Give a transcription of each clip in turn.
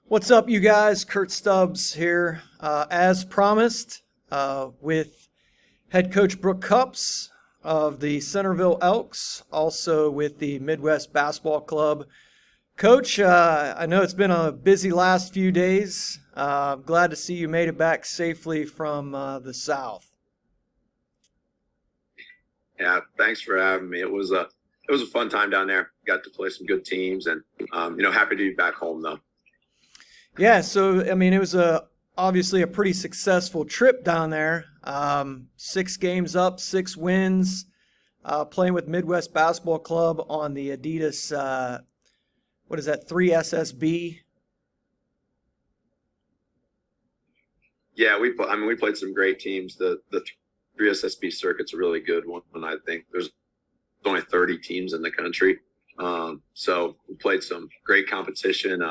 What's up, you guys? Kurt Stubbs here, as promised, with head coach Brook Cupps of the Centerville Elks, also with the Midwest Basketball Club. Coach, I know it's been a busy last few days. Glad to see you made it back safely from the South. Yeah, thanks for having me. It was a fun time down there. Got to play some good teams, and happy to be back home though. Yeah, so I mean, it was obviously a pretty successful trip down there. 6 games up, 6 wins. Playing with Midwest Basketball Club on the Adidas. What is that? 3SSB. Yeah, we played some great teams. The 3SSB circuit's a really good one, and I think there's only 30 teams in the country. So we played some great competition.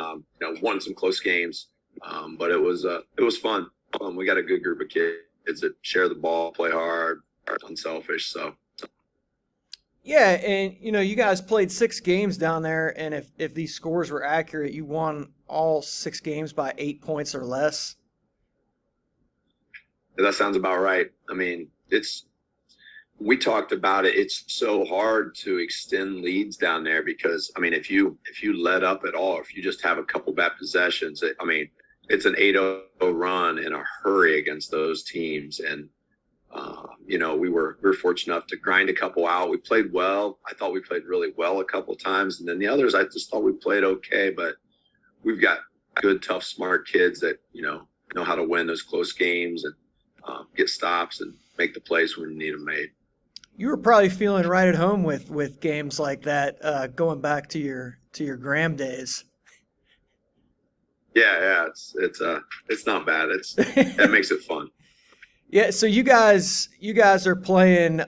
Won some close games, but it was fun. We got a good group of kids that share the ball, play hard, are unselfish. So Yeah, and you guys played 6 games down there, and if these scores were accurate, you won all 6 games by 8 points or less. that sounds about right. I mean, we talked about it. It's so hard to extend leads down there because, I mean, if you let up at all, if you just have a couple bad possessions, it's an 8-0 run in a hurry against those teams. And, we were fortunate enough to grind a couple out. We played well. I thought we played really well a couple of times. And then the others, I just thought we played okay. But we've got good, tough, smart kids that, know how to win those close games and get stops and make the plays when you need them made. You were probably feeling right at home with games like that, going back to your Graham days. Yeah, it's not bad. That makes it fun. Yeah, so you guys are playing the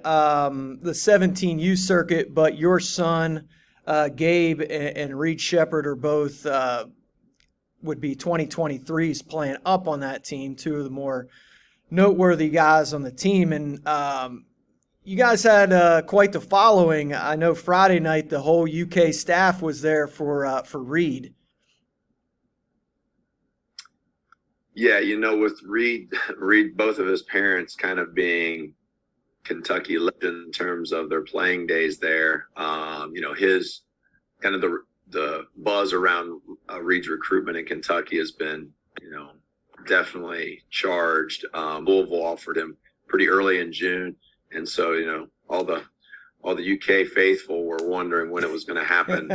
17U circuit, but your son Gabe and Reed Shepard are both would be 2023s playing up on that team, two of the more noteworthy guys on the team. And you guys had quite the following. I know Friday night the whole UK staff was there for Reed. Yeah, with Reed, both of his parents kind of being Kentucky legends in terms of their playing days there. His kind of the buzz around Reed's recruitment in Kentucky has been, definitely charged. Louisville offered him pretty early in June, and so all the UK faithful were wondering when it was going to happen,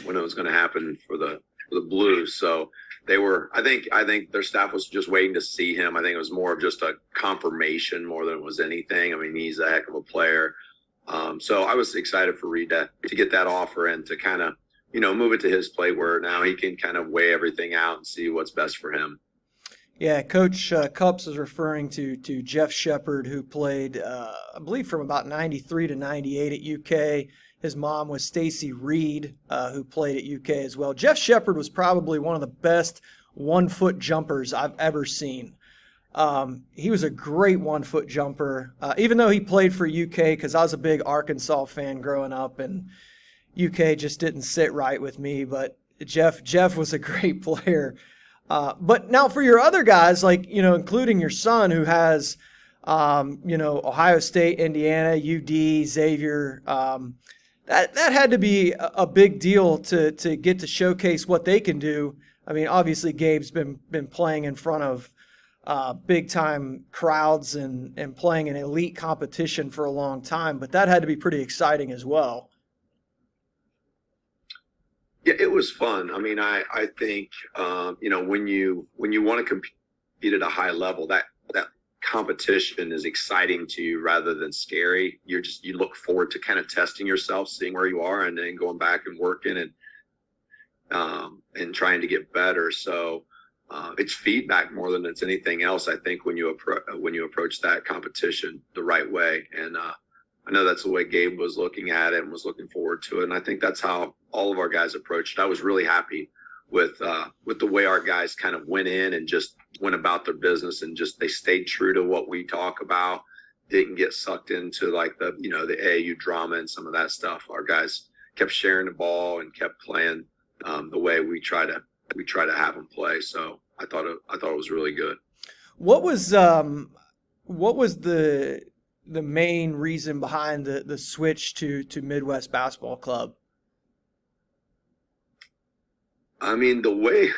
when it was going to happen for the Blues. So they were, I think their staff was just waiting to see him. I think it was more of just a confirmation more than it was anything. I mean, he's a heck of a player. So I was excited for Reed to get that offer and to kind of, move it to his plate where now he can kind of weigh everything out and see what's best for him. Yeah, Coach Cupps is referring to Jeff Shepard, who played, I believe, from about 93 to 98 at UK. His mom was Stacy Reed, who played at UK as well. Jeff Shepard was probably one of the best one-foot jumpers I've ever seen. He was a great one-foot jumper, even though he played for UK, because I was a big Arkansas fan growing up, and UK just didn't sit right with me. But Jeff was a great player. But now for your other guys, like, including your son who has, Ohio State, Indiana, UD, Xavier, that had to be a big deal to get to showcase what they can do. I mean, obviously Gabe's been playing in front of big time crowds and playing in elite competition for a long time, but that had to be pretty exciting as well. Yeah, it was fun. I mean, I think when you want to compete at a high level, that competition is exciting to you rather than scary. You look forward to kind of testing yourself, seeing where you are, and then going back and working and trying to get better. So it's feedback more than it's anything else. I think when you approach that competition the right way, and I know that's the way Gabe was looking at it and was looking forward to it. And I think that's how all of our guys approached it. I was really happy with the way our guys kind of went in and just went about their business and just they stayed true to what we talk about. Didn't get sucked into like the AAU drama and some of that stuff. Our guys kept sharing the ball and kept playing the way we try to we try to have them play. So I thought it was really good. What was the main reason behind the switch to Midwest Basketball Club? I mean, the way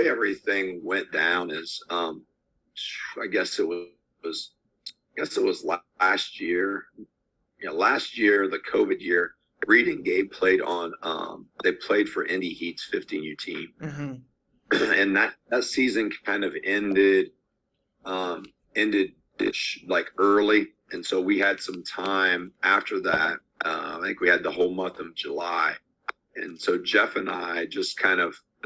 everything went down is, I guess it was last year. Yeah, last year, the COVID year, Reed and Gabe played on. They played for Indy Heat's 15U team, Mm-hmm. and that season kind of ended like early, and so we had some time after that. I think we had the whole month of July, and so Jeff and I just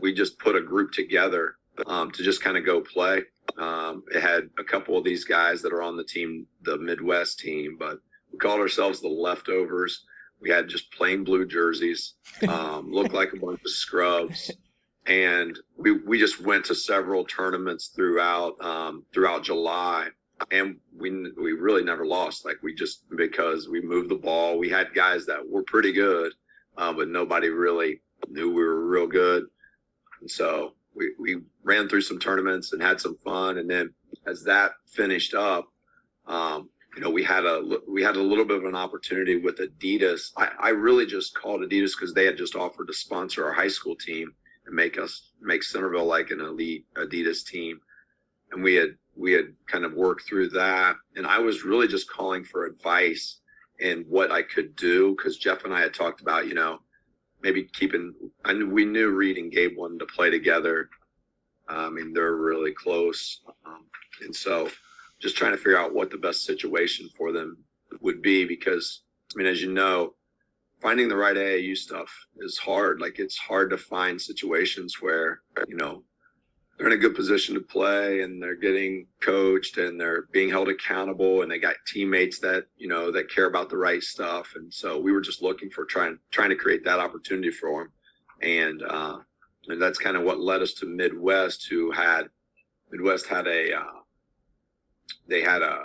we just put a group together to just kind of go play. It had a couple of these guys that are on the team, the Midwest team, but we called ourselves the Leftovers. We had just plain blue jerseys, looked like a bunch of scrubs. And we just went to several tournaments throughout July, and we really never lost. Like because we moved the ball. We had guys that were pretty good, but nobody really knew we were real good. And so we ran through some tournaments and had some fun. And then as that finished up, we had a little bit of an opportunity with Adidas. I really just called Adidas because they had just offered to sponsor our high school team and make Centerville like an elite Adidas team. And we had kind of worked through that. And I was really just calling for advice and what I could do, because Jeff and I had talked about, maybe we knew Reed and Gabe wanted to play together. I mean, they're really close. And so just trying to figure out what the best situation for them would be, because, I mean, as you know, finding the right AAU stuff is hard. Like, it's hard to find situations where, they're in a good position to play and they're getting coached and they're being held accountable and they got teammates that, that care about the right stuff. And so we were just looking for trying to create that opportunity for them. And that's kind of what led us to Midwest, Midwest had they had a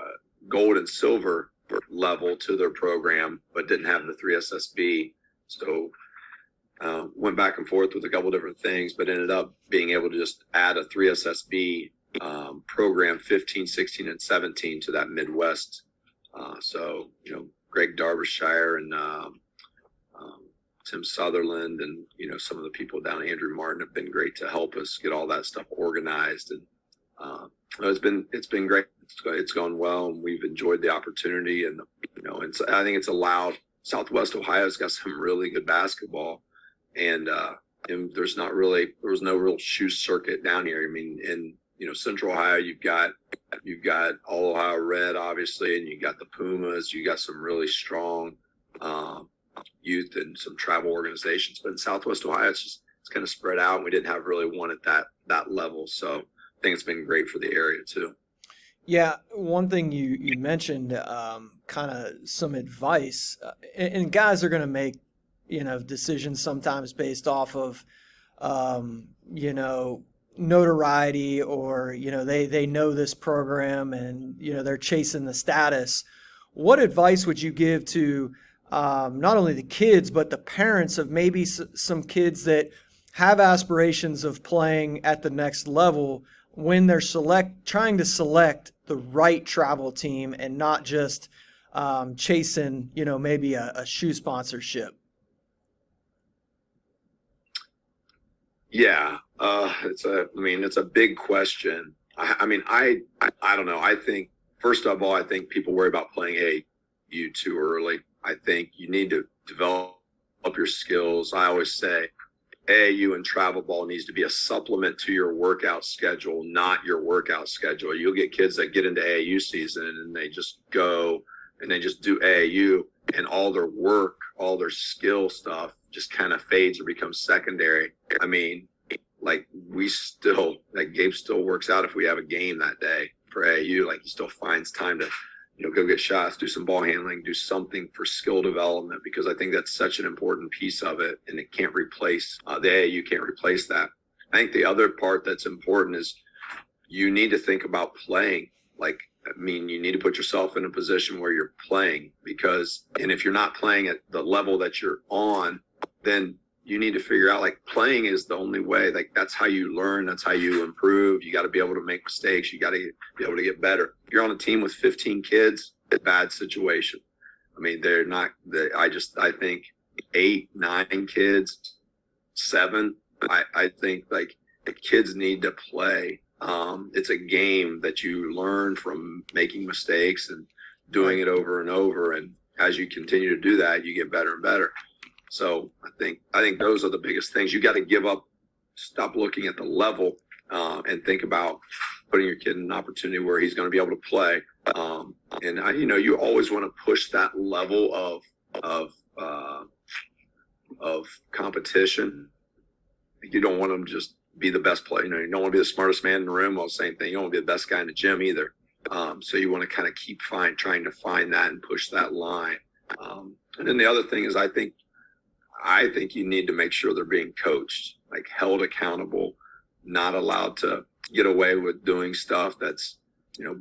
gold and silver level to their program, but didn't have the 3SSB. So went back and forth with a couple different things, but ended up being able to just add a 3SSB program 15, 16, and 17 to that Midwest. So, Greg Darbyshire and Tim Sutherland and, some of the people down, Andrew Martin, have been great to help us get all that stuff organized. And it's been great. It's gone well, and we've enjoyed the opportunity. And, I think it's allowed. Southwest Ohio's got some really good basketball. And there was no real shoe circuit down here. I mean, in Central Ohio, you've got All Ohio Red, obviously, and you got the Pumas. You got some really strong youth and some travel organizations. But in Southwest Ohio, it's kind of spread out, and we didn't have really one at that level. So I think it's been great for the area too. Yeah, one thing you mentioned, kind of some advice, and guys are going to make decisions sometimes based off of, notoriety, or, they know this program and, they're chasing the status. What advice would you give to not only the kids, but the parents of maybe some kids that have aspirations of playing at the next level when they're trying to select the right travel team and not just chasing, maybe a shoe sponsorship? Yeah, it's a big question. I don't know. I think, first of all, people worry about playing AAU too early. I think you need to develop your skills. I always say AAU and travel ball needs to be a supplement to your workout schedule, not your workout schedule. You'll get kids that get into AAU season and they just go and they just do AAU, and all their work, all their skill stuff just kind of fades or becomes secondary. I mean, like Gabe still works out if we have a game that day for AAU. Like, he still finds time to, go get shots, do some ball handling, do something for skill development, because I think that's such an important piece of it, and it can't replace, the AAU can't replace that. I think the other part that's important is you need to think about playing. You need to put yourself in a position where you're playing, and if you're not playing at the level that you're on, then you need to figure out, like, playing is the only way. Like, that's how you learn. That's how you improve. You got to be able to make mistakes. You got to be able to get better. You're on a team with 15 kids, a bad situation. I mean, they're not, I think 8, 9 kids, 7, I think, like, the kids need to play. It's a game that you learn from making mistakes and doing it over and over. And as you continue to do that, you get better and better. So I think those are the biggest things. You got to give up, stop looking at the level, and think about putting your kid in an opportunity where he's going to be able to play. You always want to push that level of competition. You don't want them to just be the best player. You don't want to be the smartest man in the room. Well, same thing. You don't want to be the best guy in the gym either. So you want to kind of keep trying to find that and push that line. And then the other thing is, I think you need to make sure they're being coached, like held accountable, not allowed to get away with doing stuff that's,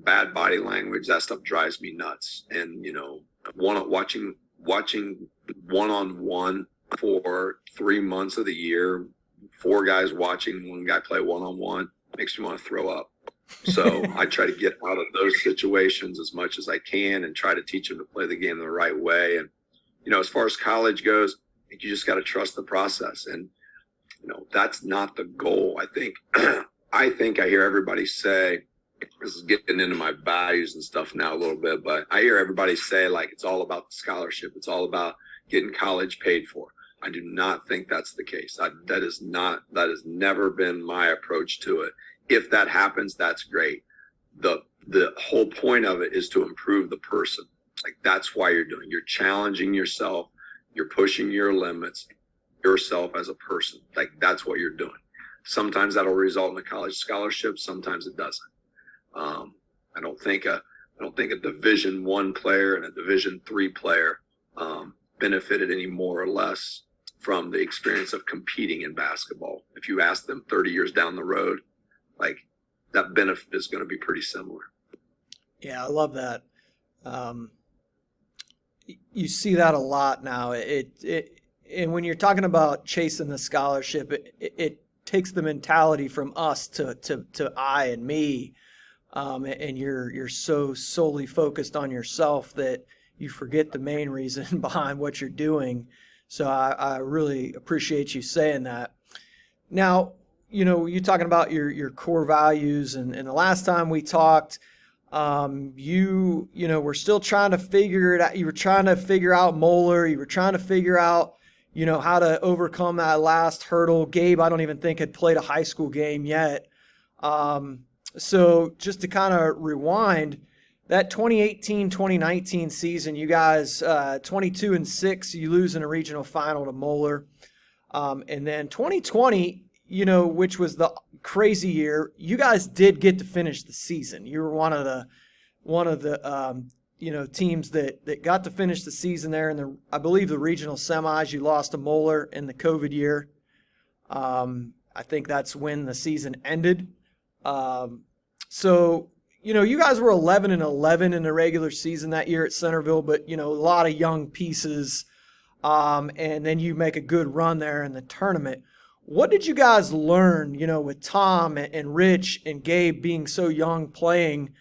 bad body language. That stuff drives me nuts. And, watching one-on-one for 3 months of the year, 4 guys watching one guy play one-on-one makes me want to throw up. So I try to get out of those situations as much as I can and try to teach them to play the game the right way. And, as far as college goes, I think you just got to trust the process. And, that's not the goal. I think I hear everybody say, this is getting into my values and stuff now a little bit, but I hear everybody say, like, it's all about the scholarship. It's all about getting college paid for. I do not think that's the case. That has never been my approach to it. If that happens, that's great. The whole point of it is to improve the person. Like, that's why you're challenging yourself. You're pushing your limits, yourself as a person. Like, that's what you're doing. Sometimes that'll result in a college scholarship. Sometimes it doesn't. I don't think a Division I player and a Division III player benefited any more or less from the experience of competing in basketball. If you ask them 30 years down the road, like, that benefit is going to be pretty similar. Yeah, I love that. You see that a lot now. And when you're talking about chasing the scholarship, it takes the mentality from us to I and me. And you're so solely focused on yourself that you forget the main reason behind what you're doing. So I really appreciate you saying that. Now, you're talking about your core values, and the last time we talked, we're still trying to figure it out. You were trying to figure out Moeller. You were trying to figure out, how to overcome that last hurdle. Gabe, I don't even think had played a high school game yet. So just to kind of rewind, that 2018-2019 season, you guys 22-6, you lose in a regional final to Moeller. And then 2020, which was the crazy year, you guys did get to finish the season. You were one of the teams that got to finish the season there in I believe the regional semis. You lost to Moeller in the COVID year. I think that's when the season ended. So, you guys were 11-11 in the regular season that year at Centerville, but, a lot of young pieces. And then you make a good run there in the tournament. What did you guys learn, with Tom and Rich and Gabe being so young, playing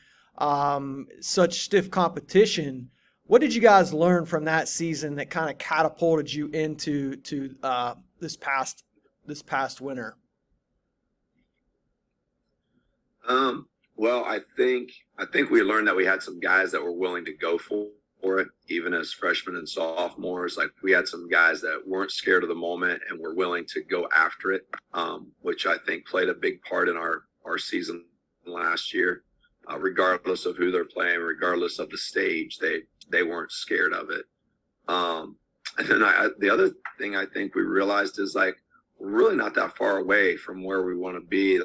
such stiff competition? What did you guys learn from that season that kind of catapulted you into this past winter? Well, I think we learned that we had some guys that were willing to go for it, even as freshmen and sophomores. Like, we had some guys that weren't scared of the moment and were willing to go after it, which I think played a big part in our season last year. Regardless of who they're playing, regardless of the stage, they weren't scared of it. And then the other thing I think we realized is, like, we're really not that far away from where we want to be.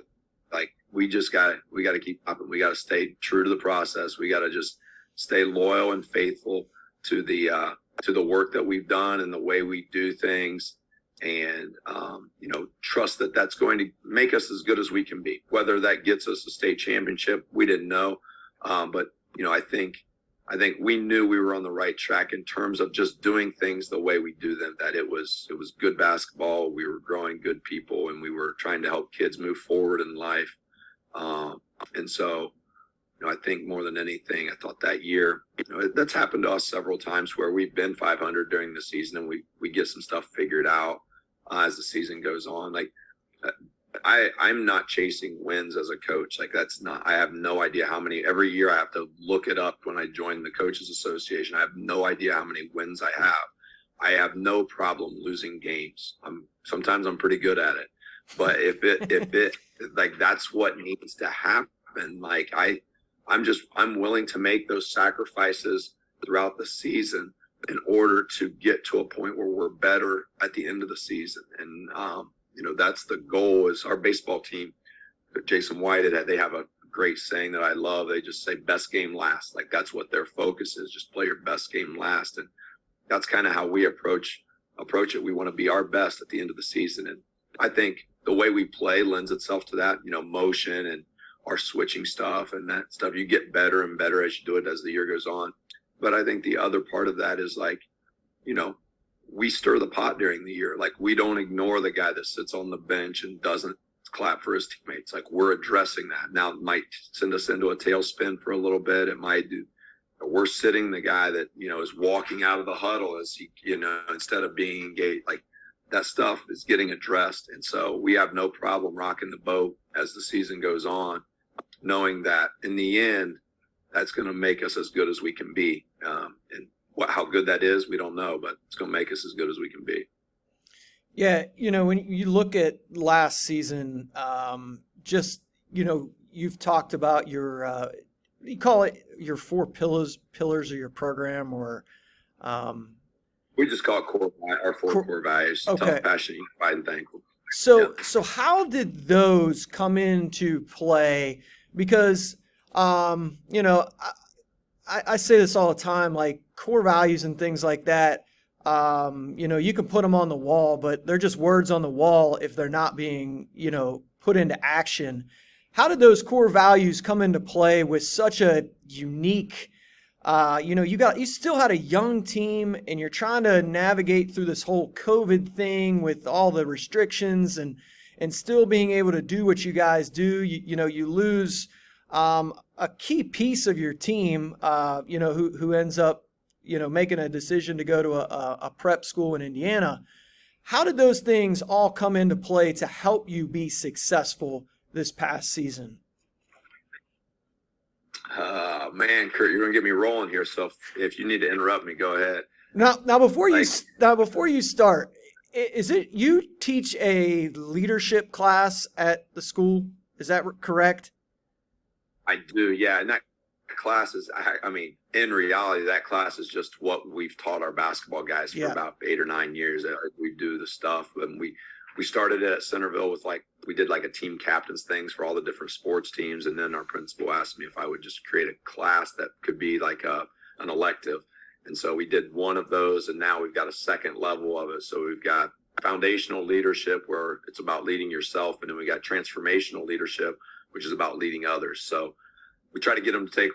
Like, we got to keep up, and we got to stay true to the process. We got to just stay loyal and faithful to the work that we've done and the way we do things, and trust that that's going to make us as good as we can be. Whether that gets us a state championship, we didn't know, but I think I think we knew we were on the right track in terms of just doing things the way we do them, that it was good basketball. We were growing good people, and we were trying to help kids move forward in life. And so, I think more than anything, I thought that year, that's happened to us several times where we've been 500 during the season, and we get some stuff figured out as the season goes on. Like, I'm not chasing wins as a coach. Like, that's not, I have no idea how many, every year I have to look it up when I join the Coaches Association. I have no idea how many wins I have. I have no problem losing games. Sometimes I'm pretty good at it, but if it like, that's what needs to happen. Like, I'm willing to make those sacrifices throughout the season in order to get to a point where we're better at the end of the season. And, that's the goal. Is our baseball team, Jason White, they have a great saying that I love. They just say best game last. Like, that's what their focus is. Just play your best game last. And that's kind of how we approach it. We want to be our best at the end of the season. And I think the way we play lends itself to that, motion and our switching stuff and that stuff. You get better and better as you do it as the year goes on. But I think the other part of that is, like, we stir the pot during the year. Like, we don't ignore the guy that sits on the bench and doesn't clap for his teammates. Like, we're addressing that. Now, it might send us into a tailspin for a little bit. It might do. We're sitting the guy that, is walking out of the huddle as he, instead of being engaged. Like, that stuff is getting addressed. And so we have no problem rocking the boat as the season goes on, knowing that in the end, that's going to make us as good as we can be. And how good that is, we don't know, but it's going to make us as good as we can be. Yeah, when you look at last season, you've talked about your, you call it your four pillars of your program, or we just call it our four core values: okay. Tough, passionate, unified, and thankful. So how did those come into play? Because I say this all the time, like core values and things like that, you can put them on the wall, but they're just words on the wall if they're not being, put into action. How did those core values come into play with such a unique, you still had a young team and you're trying to navigate through this whole COVID thing with all the restrictions and still being able to do what you guys do. You lose a key piece of your team, who ends up, making a decision to go to a prep school in Indiana. How did those things all come into play to help you be successful this past season? Man, Kurt, you're gonna get me rolling here. So if you need to interrupt me, go ahead. Now before you start, is it you teach a leadership class at the school? Is that correct? I do, yeah. And that class is, in reality, that class is just what we've taught our basketball guys for about 8 or 9 years. We do the stuff, and we started it at Centerville with we did a team captains things for all the different sports teams. And then our principal asked me if I would just create a class that could be like an elective. And so we did one of those, and now we've got a second level of it. So we've got foundational leadership, where it's about leading yourself. And then we got transformational leadership, which is about leading others. So we try to get them to take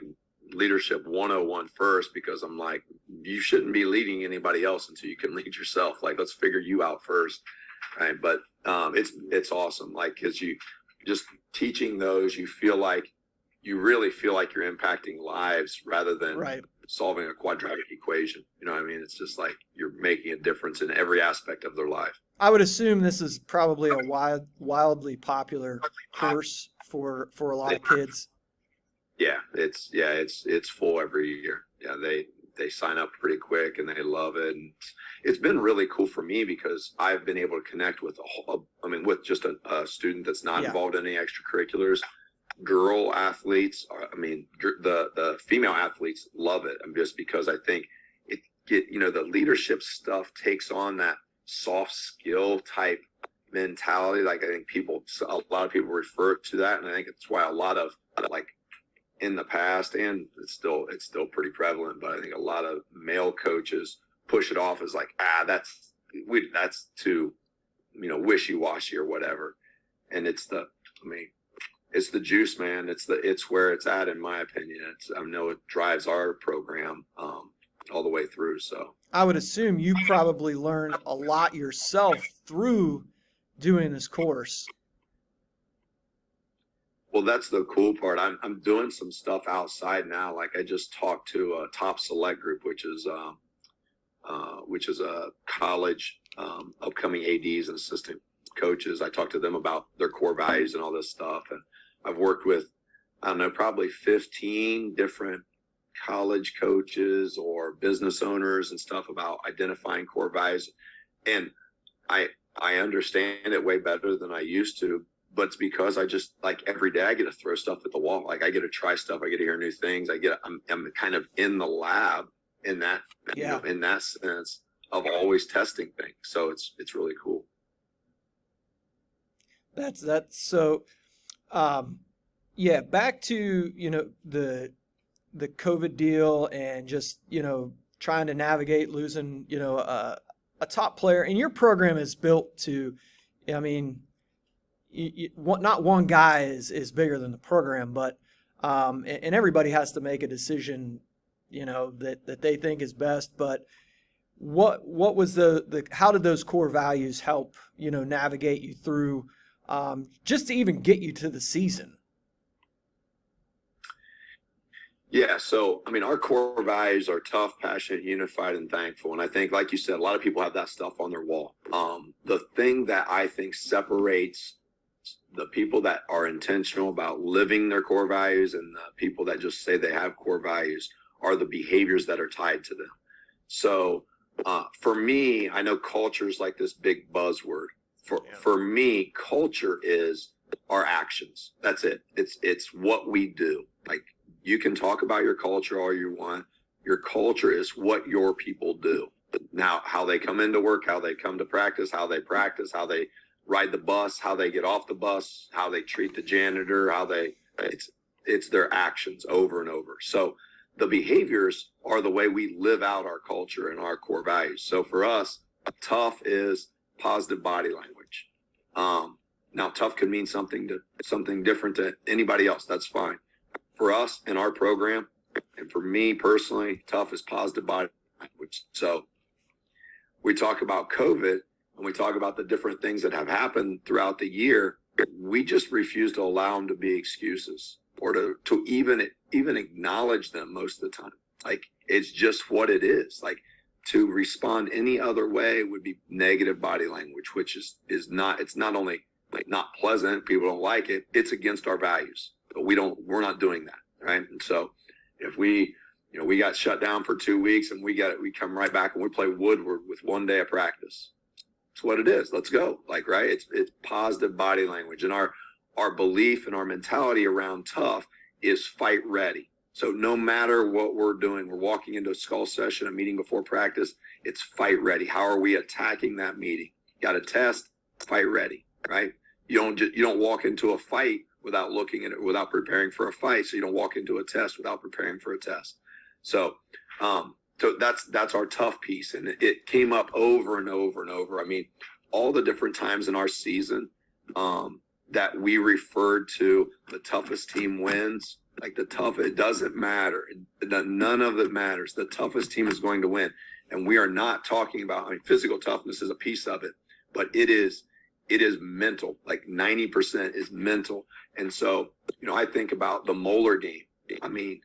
leadership 101 first, because I'm like, you shouldn't be leading anybody else until you can lead yourself. Like, let's figure you out first. Right. But it's awesome. Like, because you just teaching those, you really feel like you're impacting lives rather than solving a quadratic equation. You know what I mean? It's just like you're making a difference in every aspect of their life. I would assume this is probably a wildly popular course for a lot of kids. Yeah, it's full every year. Yeah, they sign up pretty quick and they love it. And it's been really cool for me because I've been able to connect with with just a student that's not involved in any extracurriculars. Girl athletes, the female athletes love it. Just because I think the leadership stuff takes on that soft skill type mentality. Like, I think a lot of people refer to that, and I think it's why a lot of in the past, and it's still pretty prevalent, but I think a lot of male coaches push it off as that's too wishy-washy or whatever. And it's the juice, man. It's where it's at, in my opinion. I know it drives our program all the way through. So I would assume you probably learned a lot yourself through doing this course. well, that's the cool part. I'm doing some stuff outside now. Like I just talked to a Top Select Group, which is a college upcoming ADs and assistant coaches. I talked to them about their core values and all this stuff. And I've worked with, I don't know, probably 15 different college coaches or business owners and stuff about identifying core values. And I understand it way better than I used to, but it's because I just, like, every day I get to throw stuff at the wall. Like I get to try stuff. I get to hear new things. I'm kind of in the lab in that, in that sense of always testing things. So it's really cool. That's so, yeah, back to, the COVID deal and just, trying to navigate losing, a top player. And your program is built to, I mean, not one guy is bigger than the program, but and everybody has to make a decision, that they think is best. But what was the how did those core values help, navigate you through, just to even get you to the season? Yeah, so I mean, our core values are tough, passionate, unified, and thankful. And I think, like you said, a lot of people have that stuff on their wall. The thing that I think separates the people that are intentional about living their core values and the people that just say they have core values are the behaviors that are tied to them. So for me, I know culture is like this big buzzword. For me, culture is our actions. That's it. It's what we do. Like, you can talk about your culture all you want. Your culture is what your people do. Now, how they come into work, how they come to practice, how they ride the bus, how they get off the bus, how they treat the janitor, it's their actions over and over. So the behaviors are the way we live out our culture and our core values. So for us, tough is positive body language. Now, tough could mean something different to anybody else. That's fine. For us in our program, and for me personally, tough is positive body language. So we talk about COVID and we talk about the different things that have happened throughout the year. We just refuse to allow them to be excuses or to even acknowledge them most of the time. Like, it's just what it is. Like, to respond any other way would be negative body language, which is not, it's not only like not pleasant, people don't like it, it's against our values. But we're not doing that, right? And so if we got shut down for 2 weeks and we come right back and we play Woodward with 1 day of practice. It's what it is. Let's go. Like, right? It's positive body language. And our belief and our mentality around tough is fight ready. So no matter what we're doing, we're walking into a skull session, a meeting before practice, it's fight ready. How are we attacking that meeting? Got a test, fight ready, right? You don't walk into a fight without looking at it, without preparing for a fight. So you don't walk into a test without preparing for a test. So that's our tough piece. And it came up over and over and over. I mean, all the different times in our season that we referred to the toughest team wins, like it doesn't matter. None of it matters. The toughest team is going to win. And we are not talking about, I mean, physical toughness is a piece of it, but it is mental. Like 90% is mental. And so, I think about the Moeller game. I mean,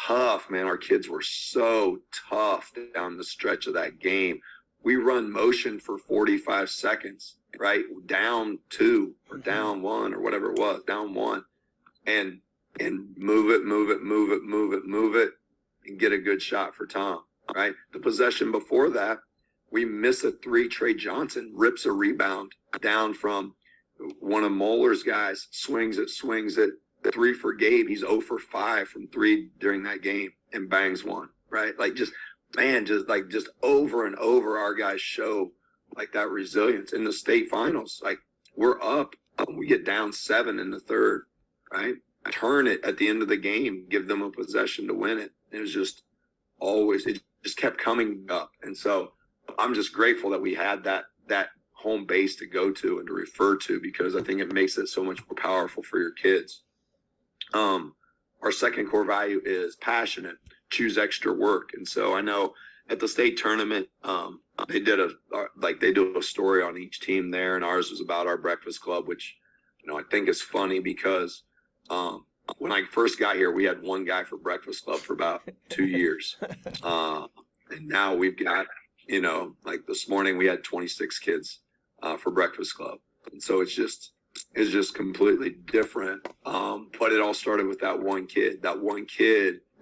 tough, man. Our kids were so tough down the stretch of that game. We run motion for 45 seconds, right? Down 2 or down 1 or whatever it was, down 1, and move it, and get a good shot for Tom, right? The possession before that, we miss a 3. Trey Johnson rips a rebound down from one of Moeller's guys, swings it, 3 for Gabe. He's 0 for 5 from 3 during that game and bangs 1, right? Like, just over and over, our guys show like that resilience in the state finals. Like, we're up, we get down 7 in the third, right? Turn it at the end of the game, give them a possession to win it. It was just it just kept coming up. And so I'm just grateful that we had that home base to go to and to refer to, because I think it makes it so much more powerful for your kids. Our second core value is passionate, choose extra work. And so I know at the state tournament, they do a story on each team there, and ours was about our breakfast club, which, I think is funny because when I first got here, we had one guy for breakfast club for about 2 years. And now we've got, like this morning we had 26 kids for breakfast club. And so it's just completely different. But it all started with that one kid,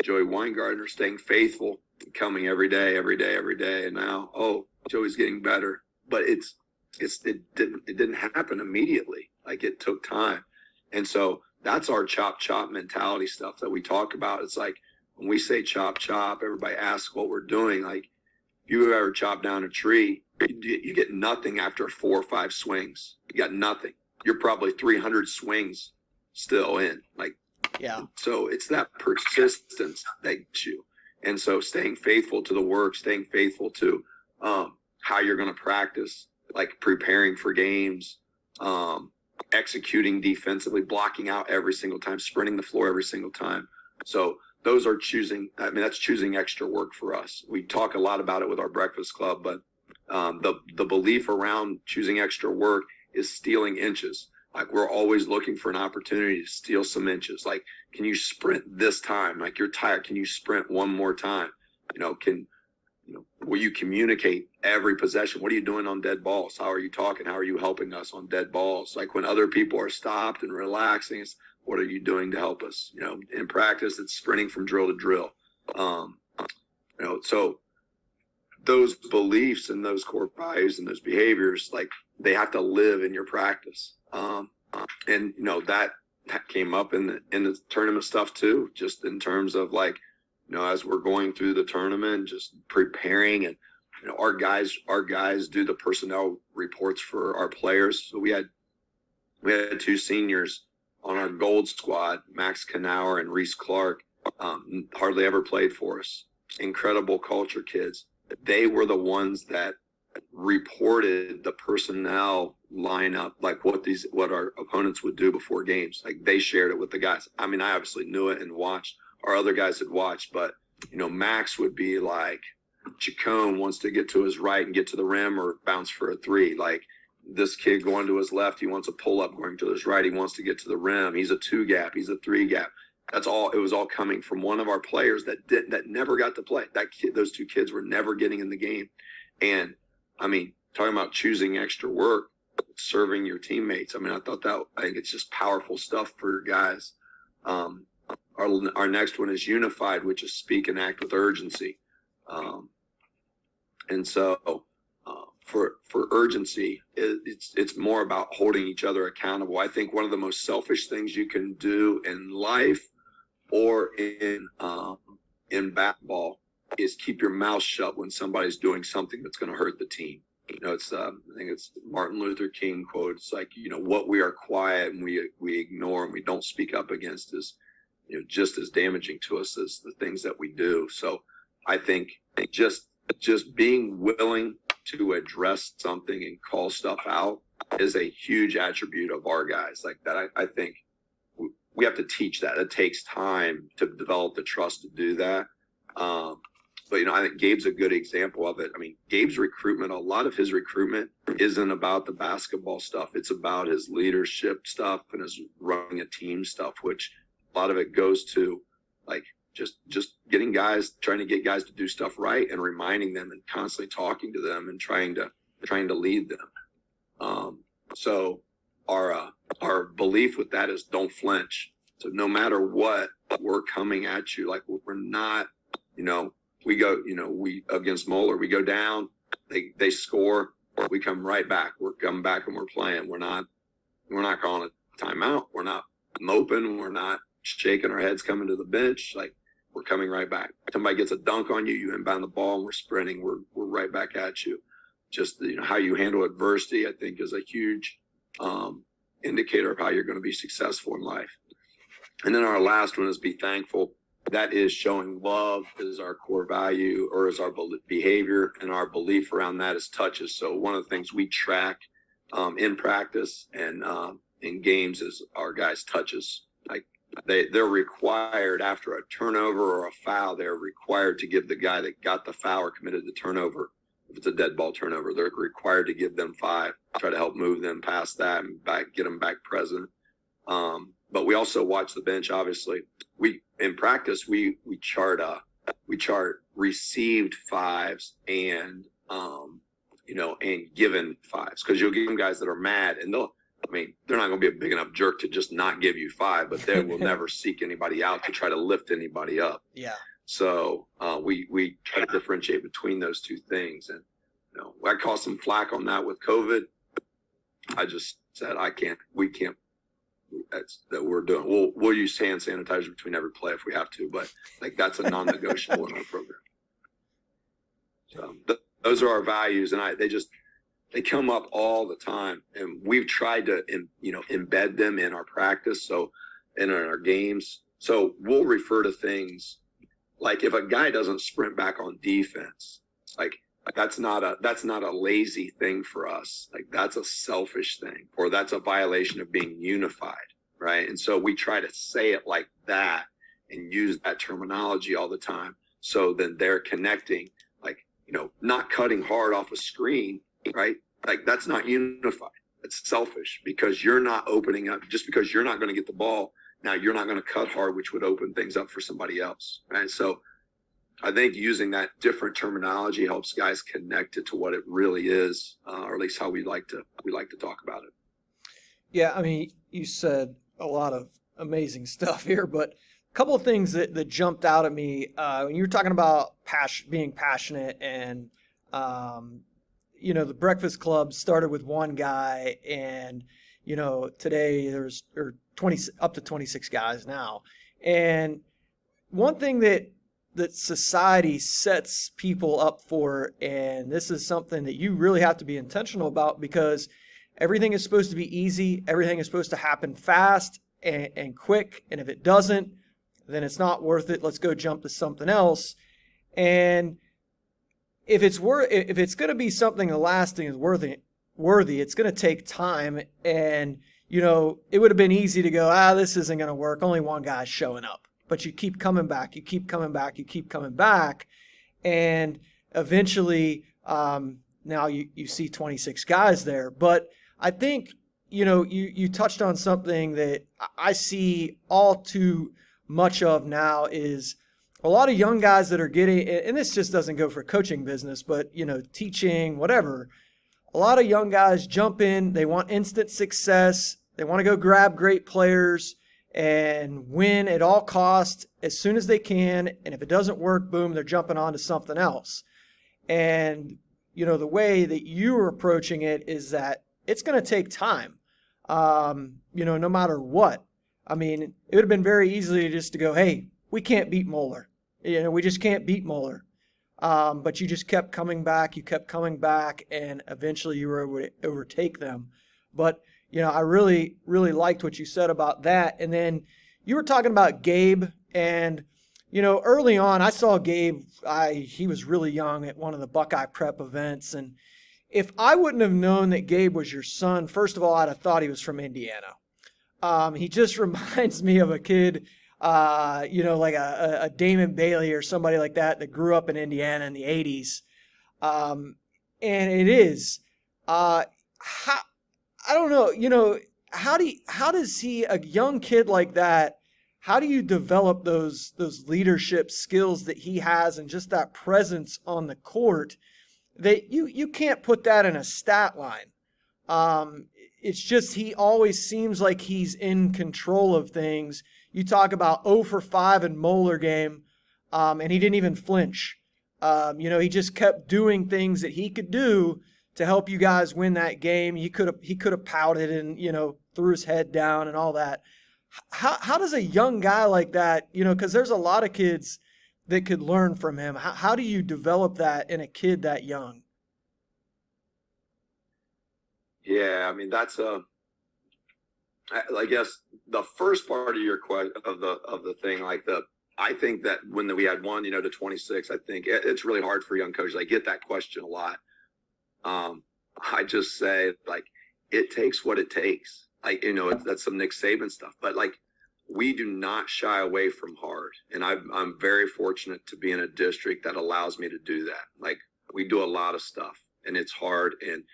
Joey Weingartner, staying faithful, coming every day. And now, Joey's getting better, but it didn't happen immediately. Like, it took time. And so that's our chop mentality stuff that we talk about. It's like, when we say chop, everybody asks what we're doing. Like, if you ever chop down a tree, you get nothing after 4 or 5 swings. You got nothing. You're probably 300 swings still in. Like, yeah. So it's that persistence that gets you. And so staying faithful to the work, staying faithful to how you're going to practice, like preparing for games, executing defensively, blocking out every single time, sprinting the floor every single time. So those are that's choosing extra work for us. We talk a lot about it with our breakfast club, but the belief around choosing extra work is stealing inches. Like, we're always looking for an opportunity to steal some inches. Like, can you sprint this time? Like, you're tired. Can you sprint one more time? Will you communicate every possession? What are you doing on dead balls? How are you talking? How are you helping us on dead balls? Like, when other people are stopped and relaxing, it's, what are you doing to help us? In practice, it's sprinting from drill to drill. So those beliefs and those core values and those behaviors, like, they have to live in your practice. And that came up in the tournament stuff too, just in terms of, like, as we're going through the tournament, just preparing, and our guys do the personnel reports for our players. So we had 2 seniors on our gold squad, Max Knauer and Reese Clark, hardly ever played for us. Incredible culture kids. They were the ones that reported the personnel lineup, like what our opponents would do before games. Like, they shared it with the guys. I mean, I obviously knew it and watched. Our other guys had watched, but Max would be like, Chacon wants to get to his right and get to the rim or bounce for a 3. Like, this kid going to his left, he wants a pull up. Going to his right, he wants to get to the rim. He's a 2 gap. He's a 3 gap. That's all. It was all coming from one of our players that never got to play. Those 2 kids were never getting in the game. And I mean, talking about choosing extra work, serving your teammates. I mean, I think it's just powerful stuff for your guys. Our next one is unified, which is speak and act with urgency. And so for urgency, it's more about holding each other accountable. I think one of the most selfish things you can do in life or in basketball is keep your mouth shut when somebody's doing something that's going to hurt the team. It's I think it's Martin Luther King quote. It's like, what we are quiet and we ignore and we don't speak up against is, just as damaging to us as the things that we do. So I think just being willing to address something and call stuff out is a huge attribute of our guys. Like that, I think we have to teach that. It takes time to develop the trust to do that. But, I think Gabe's a good example of it. I mean, Gabe's recruitment, a lot of his recruitment isn't about the basketball stuff. It's about his leadership stuff and his running a team stuff, which a lot of it goes to, like, just getting guys, trying to get guys to do stuff right and reminding them and constantly talking to them and trying to lead them. So our belief with that is don't flinch. So no matter what, we're coming at you. Like, we're not, we go, we against Moeller, we go down, they score, we come right back. We're coming back and we're playing. We're not calling a timeout. We're not moping. We're not shaking our heads coming to the bench. Like, we're coming right back. Somebody gets a dunk on you, you inbound the ball, and we're sprinting. We're right back at you. Just how you handle adversity, I think, is a huge indicator of how you're going to be successful in life. And then our last one is be thankful. that is showing love is our core value, or is our behavior, and our belief around that is touches. So one of the things we track in practice and in games is our guys' touches. Like they're required after a turnover or a foul, they're required to give the guy that got the foul or committed the turnover, if it's a dead ball turnover, they're required to give them 5, try to help move them past that and get them back present. But we also watch the bench. Obviously, in practice we chart received 5s and and given 5s, because you'll give them guys that are mad, and they're not going to be a big enough jerk to just not give you 5, but they will never seek anybody out to try to lift anybody up. Yeah. So we try to differentiate between those two things, and I caught some flack on that with COVID. I just said we can't. That we're doing. We'll use hand sanitizer between every play if we have to, but that's a non-negotiable in our program. So those are our values, and they come up all the time, and we've tried to embed them in our practice, so in our games. So we'll refer to things like, if a guy doesn't sprint back on defense, that's not a lazy thing for us. That's a selfish thing, or that's a violation of being unified, right? And so we try to say it like that and use that terminology all the time. So then they're connecting, not cutting hard off a screen, right? That's not unified. It's selfish, because you're not opening up. Just because you're not going to get the ball, now you're not going to cut hard, which would open things up for somebody else, right? So I think using that different terminology helps guys connect it to what it really is, or at least how we like to talk about it. Yeah, I mean, you said a lot of amazing stuff here, but a couple of things that jumped out at me when you were talking about being passionate, and the Breakfast Club started with one guy, and today there's 20 up to 26 guys now. And one thing that society sets people up for, and this is something that you really have to be intentional about, because everything is supposed to be easy, everything is supposed to happen fast and quick, and if it doesn't, then it's not worth it. Let's go jump to something else. And if it's going to be something that lasting is worthy, it's going to take time. And it would have been easy to go, this isn't going to work, only one guy's showing up. But you keep coming back, you keep coming back, you keep coming back, and eventually now you see 26 guys there. But I think you touched on something that I see all too much of now, is a lot of young guys that are getting, and this just doesn't go for coaching business, but teaching, whatever. A lot of young guys jump in, they want instant success, they want to go grab great players and win at all costs as soon as they can. And if it doesn't work, boom, they're jumping on to something else. And, the way that you are approaching it is that it's going to take time, no matter what. I mean, it would have been very easy just to go, hey, we can't beat Moeller. We just can't beat Moeller. But you just kept coming back, and eventually you were able to overtake them. But I really, really liked what you said about that. And then you were talking about Gabe, and, early on I saw Gabe, he was really young at one of the Buckeye Prep events. And if I wouldn't have known that Gabe was your son, first of all, I'd have thought he was from Indiana. He just reminds me of a kid, like a Damon Bailey or somebody like that grew up in Indiana in the 80s. And it is, I don't know, how does a young kid like that, how do you develop those leadership skills that he has, and just that presence on the court that you can't put that in a stat line? It's just, he always seems like he's in control of things. You talk about 0 for 5 in Moeller game, and he didn't even flinch. He just kept doing things that he could do to help you guys win that game. He could have pouted and threw his head down and all that. How does a young guy like that, because there's a lot of kids that could learn from him. How do you develop that in a kid that young? Yeah, I mean, that's I guess the first part of your question of the thing, I think that when we had one, to 26, I think it's really hard for young coaches. I get that question a lot. I just say, like, it takes what it takes. Like, that's some Nick Saban stuff, but like, we do not shy away from hard. And I'm very fortunate to be in a district that allows me to do that. Like, we do a lot of stuff and it's hard. And,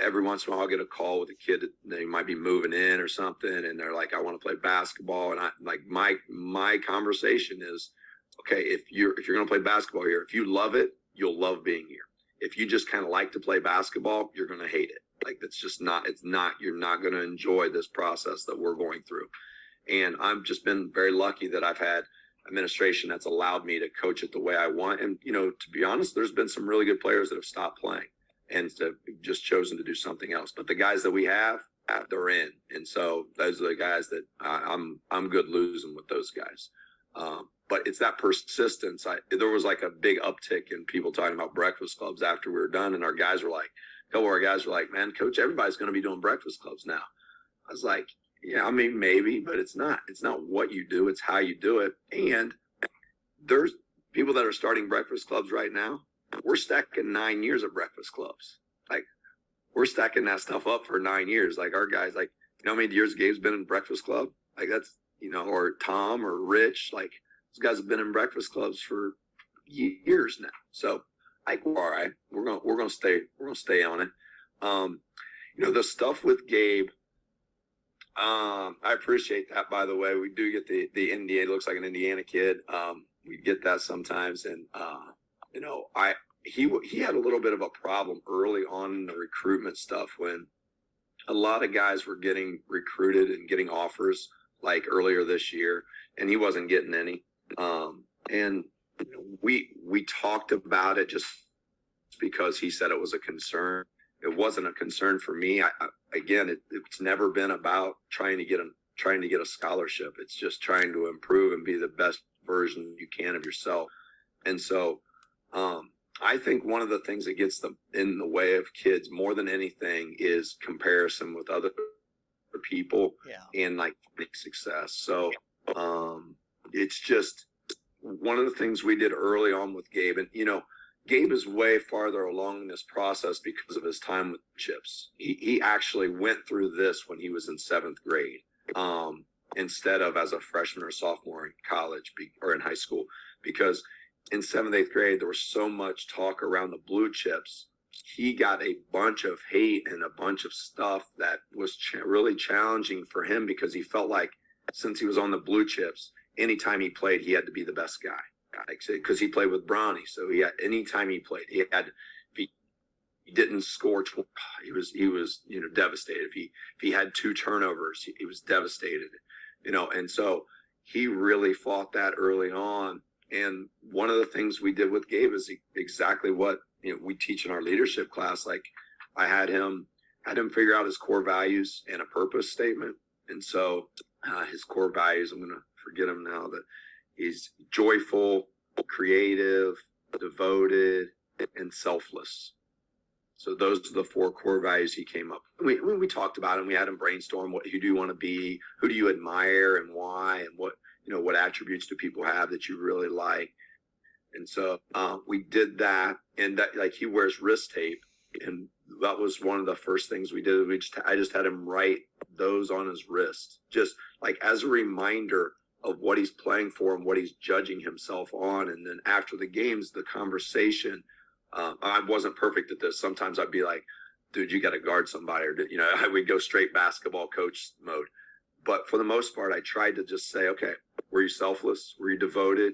every once in a while I'll get a call with a kid that they might be moving in or something. And they're like, I want to play basketball. And I like, my conversation is, okay, if you're going to play basketball here, if you love it, you'll love being here. If you just kind of like to play basketball, you're going to hate it. Like, that's just you're not going to enjoy this process that we're going through. And I've just been very lucky that I've had administration that's allowed me to coach it the way I want. And, to be honest, there's been some really good players that have stopped playing and have just chosen to do something else. But the guys that we have, they're in. And so those are the guys that I'm good losing with those guys. But it's that persistence. There was like a big uptick in people talking about breakfast clubs after we were done. And a couple of our guys were like, man, coach, everybody's going to be doing breakfast clubs now. I was like, yeah, I mean, maybe, but it's not what you do. It's how you do it. And there's people that are starting breakfast clubs right now. We're stacking 9 years of breakfast clubs. Like, we're stacking that stuff up for 9 years. Like, our guys, like, how many years Gabe's been in breakfast club? Like, that's, or Tom or Rich, like, those guys have been in breakfast clubs for years now. So, like, we're all right. We're gonna stay on it. The stuff with Gabe, I appreciate that, by the way. We do get the Indiana, looks like an Indiana kid. We get that sometimes. And, he had a little bit of a problem early on in the recruitment stuff when a lot of guys were getting recruited and getting offers like earlier this year, and he wasn't getting any. And we talked about it just because he said it was a concern. It wasn't a concern for me. It's never been about trying to get a scholarship. It's just trying to improve and be the best version you can of yourself. And so, I think one of the things that gets them in the way of kids more than anything is comparison with other people and like success. So, it's just one of the things we did early on with Gabe. And, Gabe is way farther along in this process because of his time with Chips. He actually went through this when he was in 7th grade, instead of as a freshman or sophomore in college or in high school, because in 7th, 8th grade, there was so much talk around the blue chips. He got a bunch of hate and a bunch of stuff that was really challenging for him because he felt like since he was on the blue chips, anytime he played, he had to be the best guy. Because he played with Bronny, so anytime he played, if he didn't score, he was devastated. If he had 2 turnovers, he was devastated, and so he really fought that early on. And one of the things we did with Gabe is exactly what we teach in our leadership class. Like, I had him figure out his core values and a purpose statement. And so his core values, I'm gonna forget him now, that he's joyful, creative, devoted, and selfless. So those are the 4 core values he came up with. We talked about him. We had him brainstorm who do you want to be, who do you admire, and why, and what attributes do people have that you really like. And so we did that, and that, like, he wears wrist tape, and that was one of the first things we did. I just had him write those on his wrist, just like as a reminder of what he's playing for and what he's judging himself on. And then after the games, the conversation, I wasn't perfect at this. Sometimes I'd be like, dude, you got to guard somebody, or, I would go straight basketball coach mode. But for the most part, I tried to just say, okay, were you selfless? Were you devoted?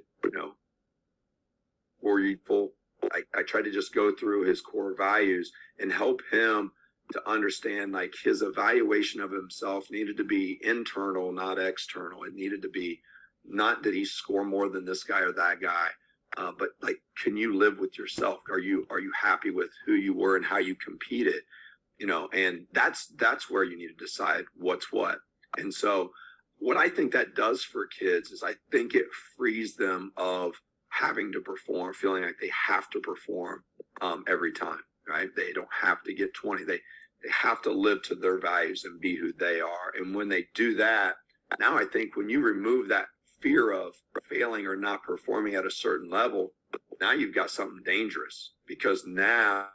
Were you full? I tried to just go through his core values and help him to understand, like, his evaluation of himself needed to be internal, not external. It needed to be not that he score more than this guy or that guy, but like, can you live with yourself? Are you happy with who you were and how you competed? And that's where you need to decide what's what. And so what I think that does for kids is I think it frees them of having to perform, feeling like they have to perform every time, right? They don't have to get 20. They have to live to their values and be who they are. And when they do that, now I think when you remove that fear of failing or not performing at a certain level, now you've got something dangerous, because now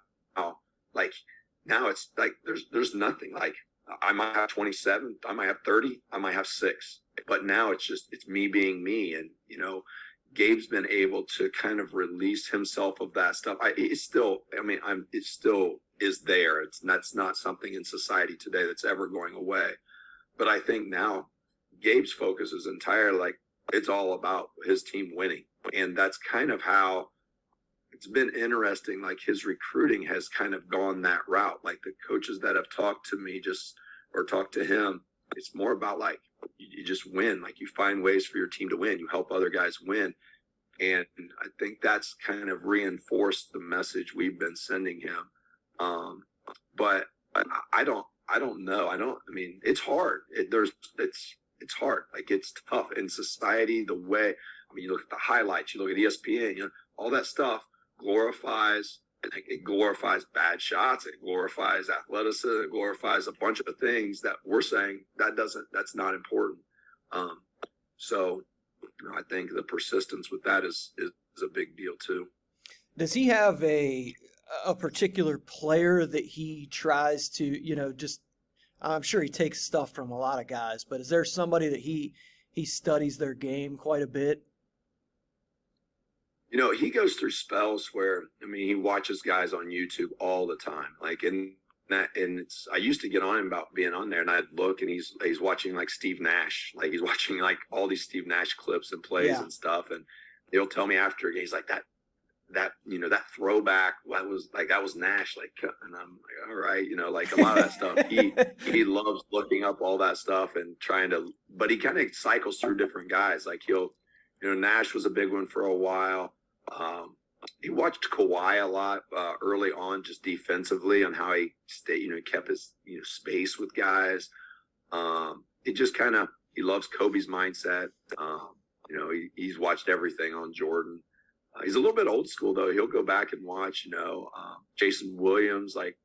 it's like there's nothing. Like, I might have 27, I might have 30, I might have 6, but now it's me being me. And Gabe's been able to kind of release himself of that stuff. It still is there. That's not something in society today that's ever going away. But I think now Gabe's focus is entirely, like, it's all about his team winning. And that's kind of how it's been interesting. Like, his recruiting has kind of gone that route. Like, the coaches that have talked to me or talked to him, it's more about, like, you just win. Like, you find ways for your team to win. You help other guys win. And I think that's kind of reinforced the message we've been sending him. But I don't know. I mean, it's hard. It's hard. Like, it's tough in society. The way, I mean, you look at the highlights, you look at ESPN, all that stuff glorifies. It glorifies bad shots. It glorifies athleticism. It glorifies a bunch of things that we're saying that's not important. So I think the persistence with that is a big deal too. Does he have a particular player that he tries to, just, I'm sure he takes stuff from a lot of guys, but is there somebody that he studies their game quite a bit? He goes through spells where, I mean, he watches guys on YouTube all the time. Like, I used to get on him about being on there, and I'd look, and he's watching, like, Steve Nash. Like, he's watching, like, all these Steve Nash clips and plays and stuff. And he'll tell me after a game, he's like, that throwback, that was Nash. Like, and I'm like, all right, like, a lot of that stuff. He loves looking up all that stuff and trying to, but he kind of cycles through different guys. Like, Nash was a big one for a while. He watched Kawhi a lot early on, just defensively, on how he kept his space with guys. It just kind of, he loves Kobe's mindset. He's watched everything on Jordan. He's a little bit old school though. He'll go back and watch Jason Williams, like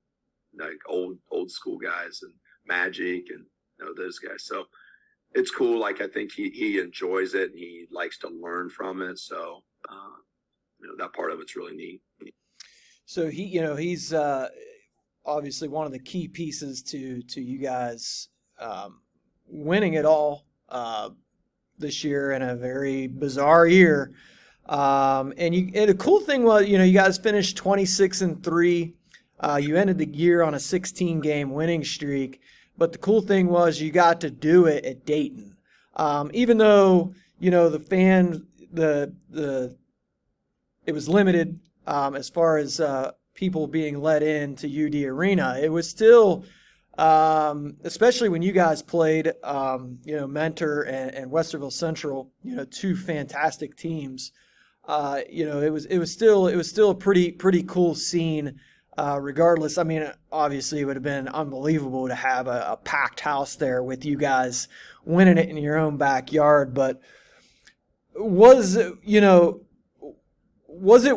old school guys, and Magic, and those guys. So it's cool. Like, I think he enjoys it, and he likes to learn from it. So that part of it's really neat. So he's obviously one of the key pieces to you guys winning it all this year in a very bizarre year. And the cool thing was, you guys finished 26-3. You ended the year on a 16-game winning streak. But the cool thing was you got to do it at Dayton. Even though, it was limited as far as people being let in to UD Arena. It was still, especially when you guys played, Mentor and Westerville Central, two fantastic teams. It was still a pretty cool scene. Regardless, I mean, obviously it would have been unbelievable to have a packed house there with you guys winning it in your own backyard. But was it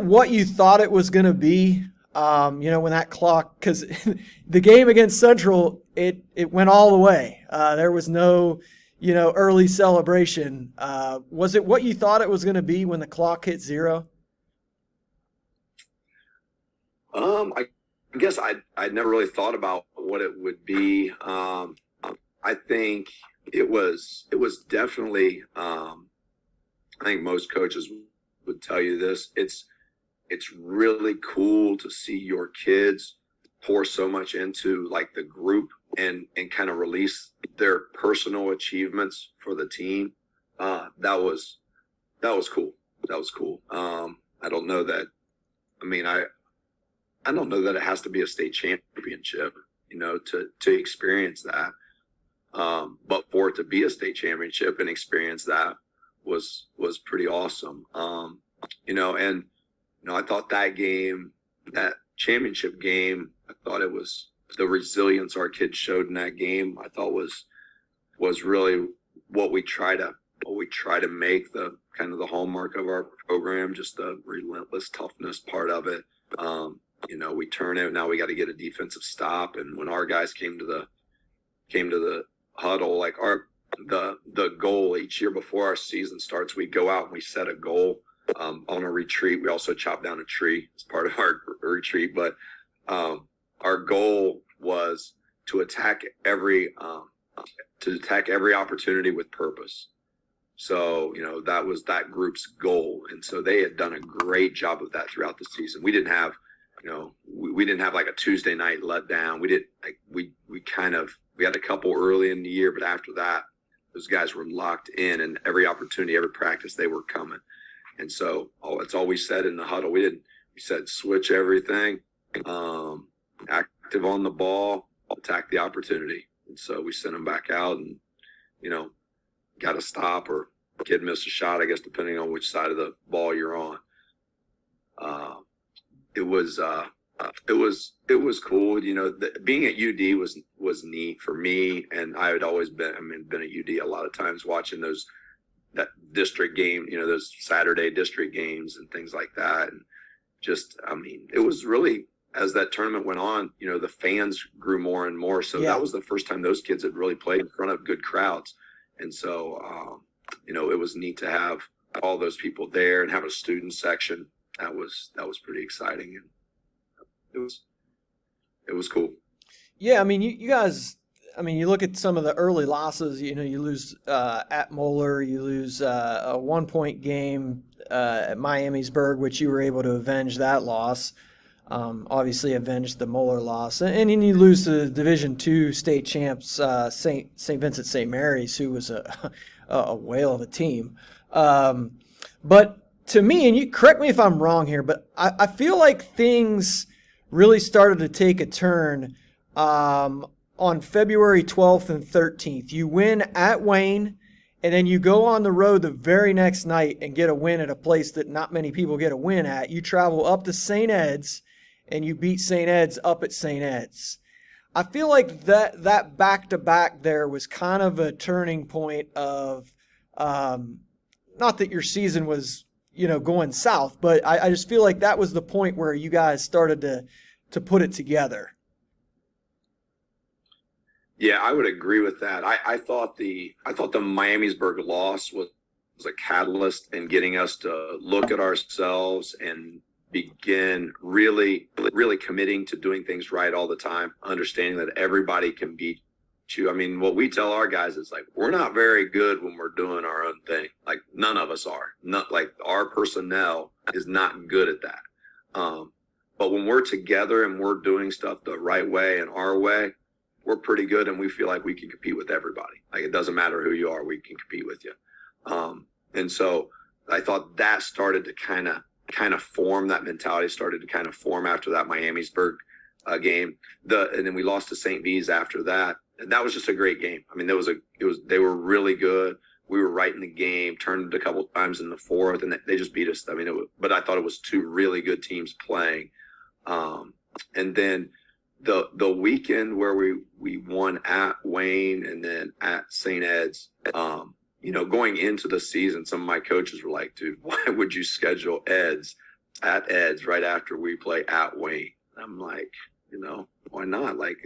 what you thought it was going to be? When that clock, because the game against Central, it went all the way. There was no, early celebration. Was it what you thought it was going to be when the clock hit 0? I guess I'd never really thought about what it would be. I think it was definitely, I think most coaches would tell you this. It's really cool to see your kids pour so much into, like, the group and kind of release their personal achievements for the team. That was cool. That was cool. I don't know that. I mean, I don't know that it has to be a state championship, to experience that. But for it to be a state championship and experience that was pretty awesome. And I thought that championship game, I thought it was the resilience our kids showed in that game. I thought was really what we try to make the kind of the hallmark of our program, just the relentless toughness part of it. We turn it. Now we got to get a defensive stop. And when our guys came to the huddle, like, our the goal each year before our season starts, we go out and we set a goal on a retreat. We also chop down a tree as part of our retreat, but our goal was to attack every opportunity with purpose. So, that was that group's goal. And so they had done a great job of that throughout the season. We didn't have, we didn't have like a Tuesday night letdown. We didn't like, we had a couple early in the year, but after that, those guys were locked in, and every opportunity, every practice, they were coming. And so that's all we said in the huddle. We said, switch everything, active on the ball, attack the opportunity. And so we sent them back out and, got a stop, or kid missed a shot, I guess, depending on which side of the ball you're on. It was cool. Being at UD was neat for me. And I had always been at UD a lot of times watching that district game, those Saturday district games and things like that. And just, it was really, as that tournament went on, the fans grew more and more. So that was the first time those kids had really played in front of good crowds. And so, it was neat to have all those people there and have a student section. That was pretty exciting. And it was cool. Yeah. I mean, you guys, you look at some of the early losses, you lose at Moeller, you lose a 1-point game at Miamisburg, which you were able to avenge that loss. Obviously avenged the Moeller loss, and then you lose to Division II state champs St. Vincent St. Mary's, who was a whale of a team. But to me, and you correct me if I'm wrong here, but I feel like things really started to take a turn on February 12th and 13th. You win at Wayne, and then you go on the road the very next night and get a win at a place that not many people get a win at. You travel up to St. Ed's, and you beat St. Ed's up at St. Ed's. I feel like that back-to-back there was kind of a turning point of, not that your season was, going south, but I just feel like that was the point where you guys started to put it together. Yeah, I would agree with that. I thought the Miamisburg loss was a catalyst in getting us to look at ourselves and begin really, really committing to doing things right all the time, understanding that everybody can beat you. What we tell our guys is like, we're not very good when we're doing our own thing. Like, none of us are. Not like our personnel is not good at that. But when we're together and we're doing stuff the right way and our way, we're pretty good, and we feel like we can compete with everybody. Like, it doesn't matter who you are, we can compete with you. And so I thought that started to kind of form, that mentality started to kind of form after that Miamisburg game. And then we lost to St. V's after that. And that was just a great game. They were really good. We were right in the game, turned a couple times in the fourth, and they just beat us. But I thought it was two really good teams playing. And then the weekend where we won at Wayne and then at St. Ed's, going into the season, some of my coaches were like, dude, why would you schedule Ed's at Ed's right after we play at Wayne? I'm like, why not? Like,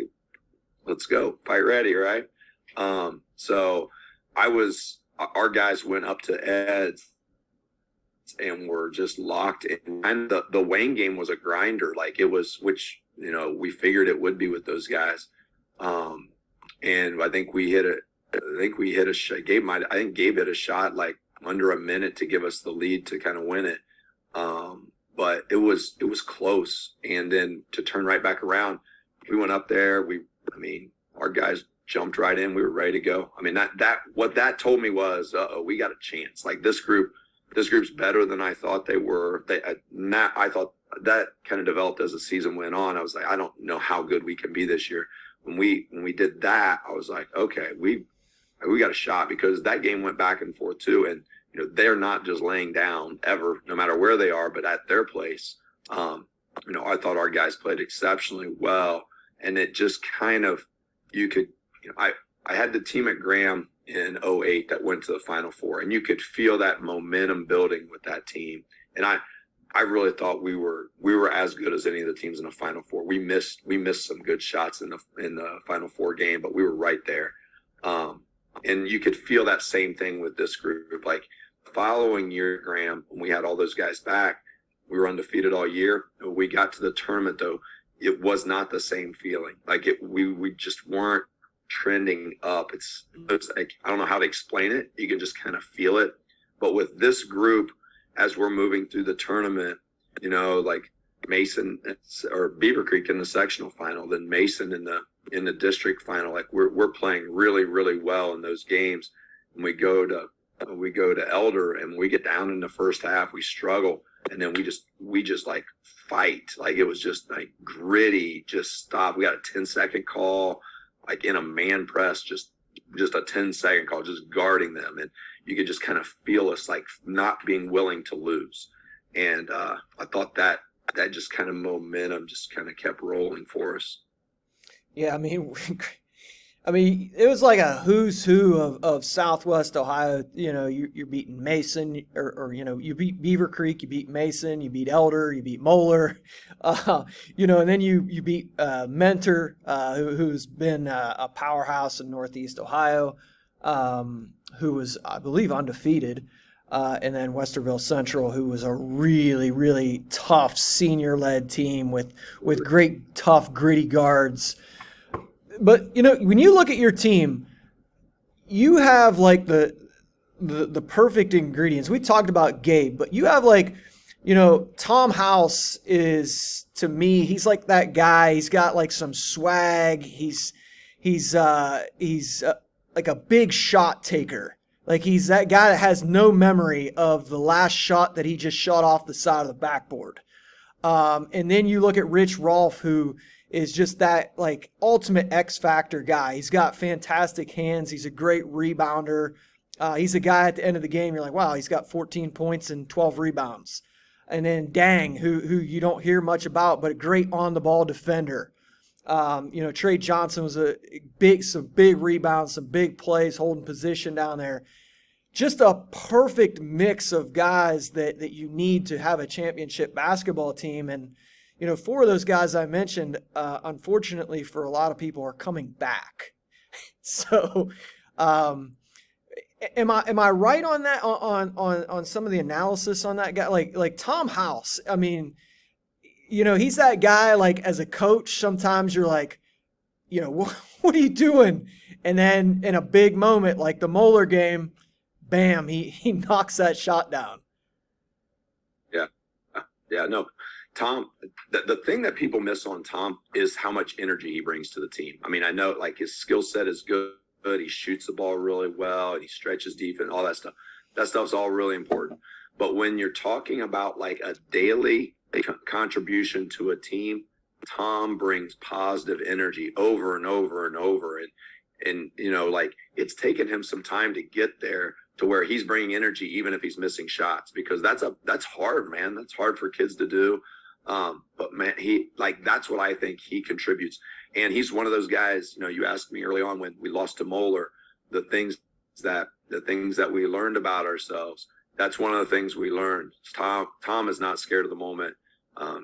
let's go. Fight ready, right? So our guys went up to Ed's and were just locked in. And the Wayne game was a grinder. Like, it was, which, we figured it would be with those guys. And I think we hit a shot. Gabe hit a shot like under a minute to give us the lead to kind of win it. But it was close. And then to turn right back around, we went up there. Our guys jumped right in. We were ready to go. What that told me was, we got a chance. Like, this group's better than I thought they were. I thought that kind of developed as the season went on. I was like, I don't know how good we can be this year. When we did that, I was like, okay, we got a shot, because that game went back and forth too. And, they're not just laying down ever, no matter where they are, but at their place. I thought our guys played exceptionally well. And it just kind of, I had the team at Graham in 2008 that went to the Final Four, and you could feel that momentum building with that team. And I really thought we were as good as any of the teams in the Final Four. We missed some good shots in the Final Four game, but we were right there. And you could feel that same thing with this group. Like following year, Graham, when we had all those guys back, we were undefeated all year. When we got to the tournament, though, it was not the same feeling. Like we just weren't trending up. It's like, I don't know how to explain it. You can just kind of feel it. But with this group, as we're moving through the tournament, like Mason or Beaver Creek in the sectional final, then Mason in the district final, like we're playing really, really well in those games. And we go to Elder, and we get down in the first half, we struggle, and then we just like fight. Like it was just like gritty, just stop. We got a 10-second call, like in a man press, just a 10-second call, just guarding them. And you could just kind of feel us like not being willing to lose. And I thought that just kind of momentum just kind of kept rolling for us. Yeah, I mean, it was like a who's who of Southwest Ohio. You're beating Mason, or you beat Beaver Creek, you beat Mason, you beat Elder, you beat Moeller, and then you beat Mentor, who's been a powerhouse in Northeast Ohio, who was, I believe, undefeated. And then Westerville Central, who was a really, really tough senior-led team with great, tough, gritty guards. But, when you look at your team, you have, like, the perfect ingredients. We talked about Gabe, but you have, like, Tom House is, to me, he's like that guy. He's got, like, some swag. He's like a big shot taker. Like he's that guy that has no memory of the last shot that he just shot off the side of the backboard. And then you look at Rich Rolfe, who is just that like ultimate X factor guy. He's got fantastic hands. He's a great rebounder. He's a guy at the end of the game, you're like, wow, he's got 14 points and 12 rebounds. And then Dang, who you don't hear much about, but a great on the ball defender. Trey Johnson was some big rebounds, some big plays, holding position down there. Just a perfect mix of guys that you need to have a championship basketball team. And, 4 of those guys I mentioned, unfortunately for a lot of people, are coming back. So, am I right on that, on some of the analysis on that guy? Like Tom House, I mean, he's that guy, like, as a coach, sometimes you're like, what are you doing? And then in a big moment, like the Moeller game, bam, he knocks that shot down. Yeah, no. Tom, the thing that people miss on Tom is how much energy he brings to the team. I mean, I know, like, his skill set is good. He shoots the ball really well, and he stretches defense, all that stuff. That stuff's all really important. But when you're talking about, like, a daily contribution to a team, Tom brings positive energy over and over and over. And like, it's taken him some time to get there to where he's bringing energy even if he's missing shots, because that's hard, man. That's hard for kids to do. But man, that's what I think he contributes. And he's one of those guys, you asked me early on when we lost to Moeller, the things that we learned about ourselves. That's one of the things we learned. Tom is not scared of the moment.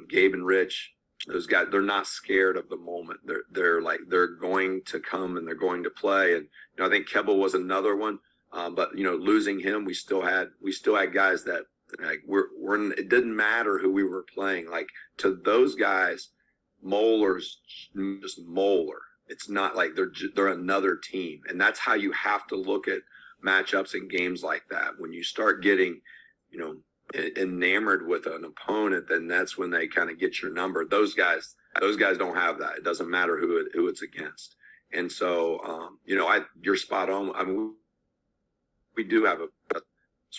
Gabe and Rich, those guys, they're not scared of the moment. They're going to come and they're going to play. And I think Keble was another one. But losing him, we still had guys that, like, it didn't matter who we were playing. Like, to those guys, Moeller's just Moeller. It's not like they're another team. And that's how you have to look at matchups in games like that. When you start getting, enamored with an opponent, then that's when they kind of get your number. Those guys don't have that. It doesn't matter who it's against. And so, you're spot on. I mean, we do have that's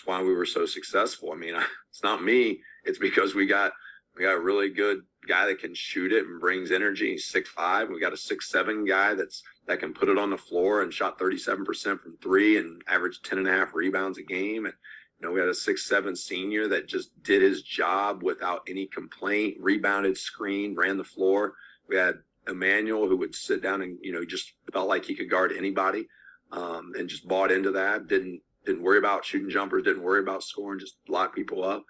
why we were so successful. I mean, it's not me. It's because we got a really good guy that can shoot it and brings energy. He's 6'5". We got a 6'7" guy that can put it on the floor and shot 37% from 3 and averaged 10.5 rebounds a game. And we had a 6'7" senior that just did his job without any complaint, rebounded, screened, ran the floor. We had Emmanuel, who would sit down and just felt like he could guard anybody, and just bought into that. Didn't worry about shooting jumpers, didn't worry about scoring, just lock people up.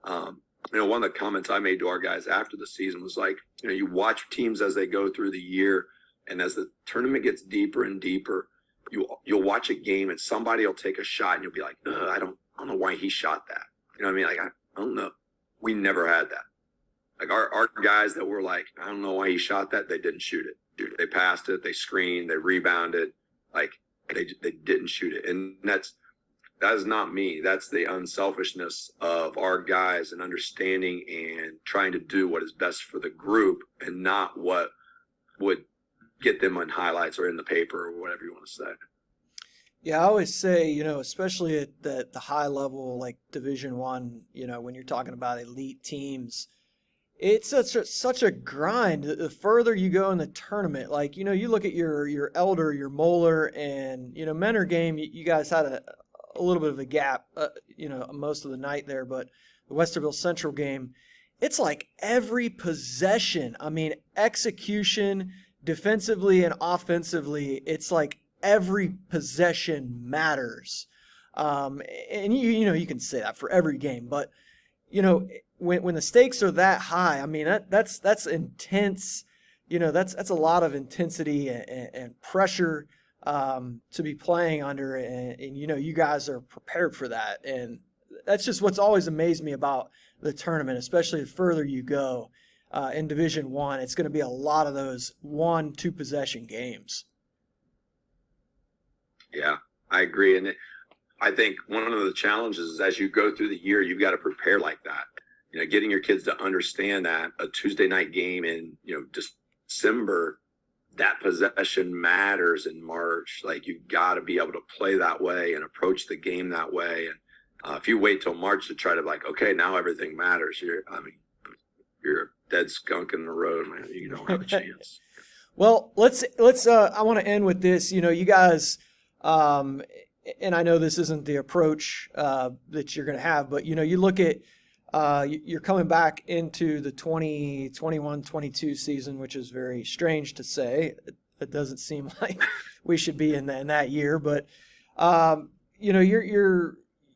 One of the comments I made to our guys after the season was like, you watch teams as they go through the year, and as the tournament gets deeper and deeper, you'll watch a game and somebody will take a shot and you'll be like, I don't know why he shot that. You know what I mean? Like, I don't know. We never had that. Like our guys that were like, I don't know why he shot that. They didn't shoot it. Dude, they passed it. They screened. They rebounded. Like they didn't shoot it. And that is not me. That's the unselfishness of our guys and understanding and trying to do what is best for the group and not what would get them on highlights or in the paper or whatever you want to say. Yeah, I always say, especially at the high level, like Division One, when you're talking about elite teams, it's such a grind. The further you go in the tournament, like, you look at your Elder, your Moeller, and, Mentor game, you guys had a little bit of a gap, most of the night there, but the Westerville Central game, it's like every possession, execution, defensively and offensively, it's like every possession matters. And you can say that for every game, but when the stakes are that high, that's intense. That's a lot of intensity and pressure to be playing under, and you guys are prepared for that, and that's just what's always amazed me about the tournament, especially the further you go. In Division One, it's going to be a lot of those 1-2 possession games. Yeah, I agree. And I think one of the challenges is as you go through the year, you've got to prepare like that. Getting your kids to understand that a Tuesday night game in, December, that possession matters in March. Like, you've got to be able to play that way and approach the game that way. And if you wait till March to try to okay, now everything matters, you're a dead skunk in the road, man. You don't have a chance. Well, let's I want to end with this. You guys, and I know this isn't the approach that you're going to have, but you look at you're coming back into the 2021-22 season, which is very strange to say. It doesn't seem like we should be in that year, but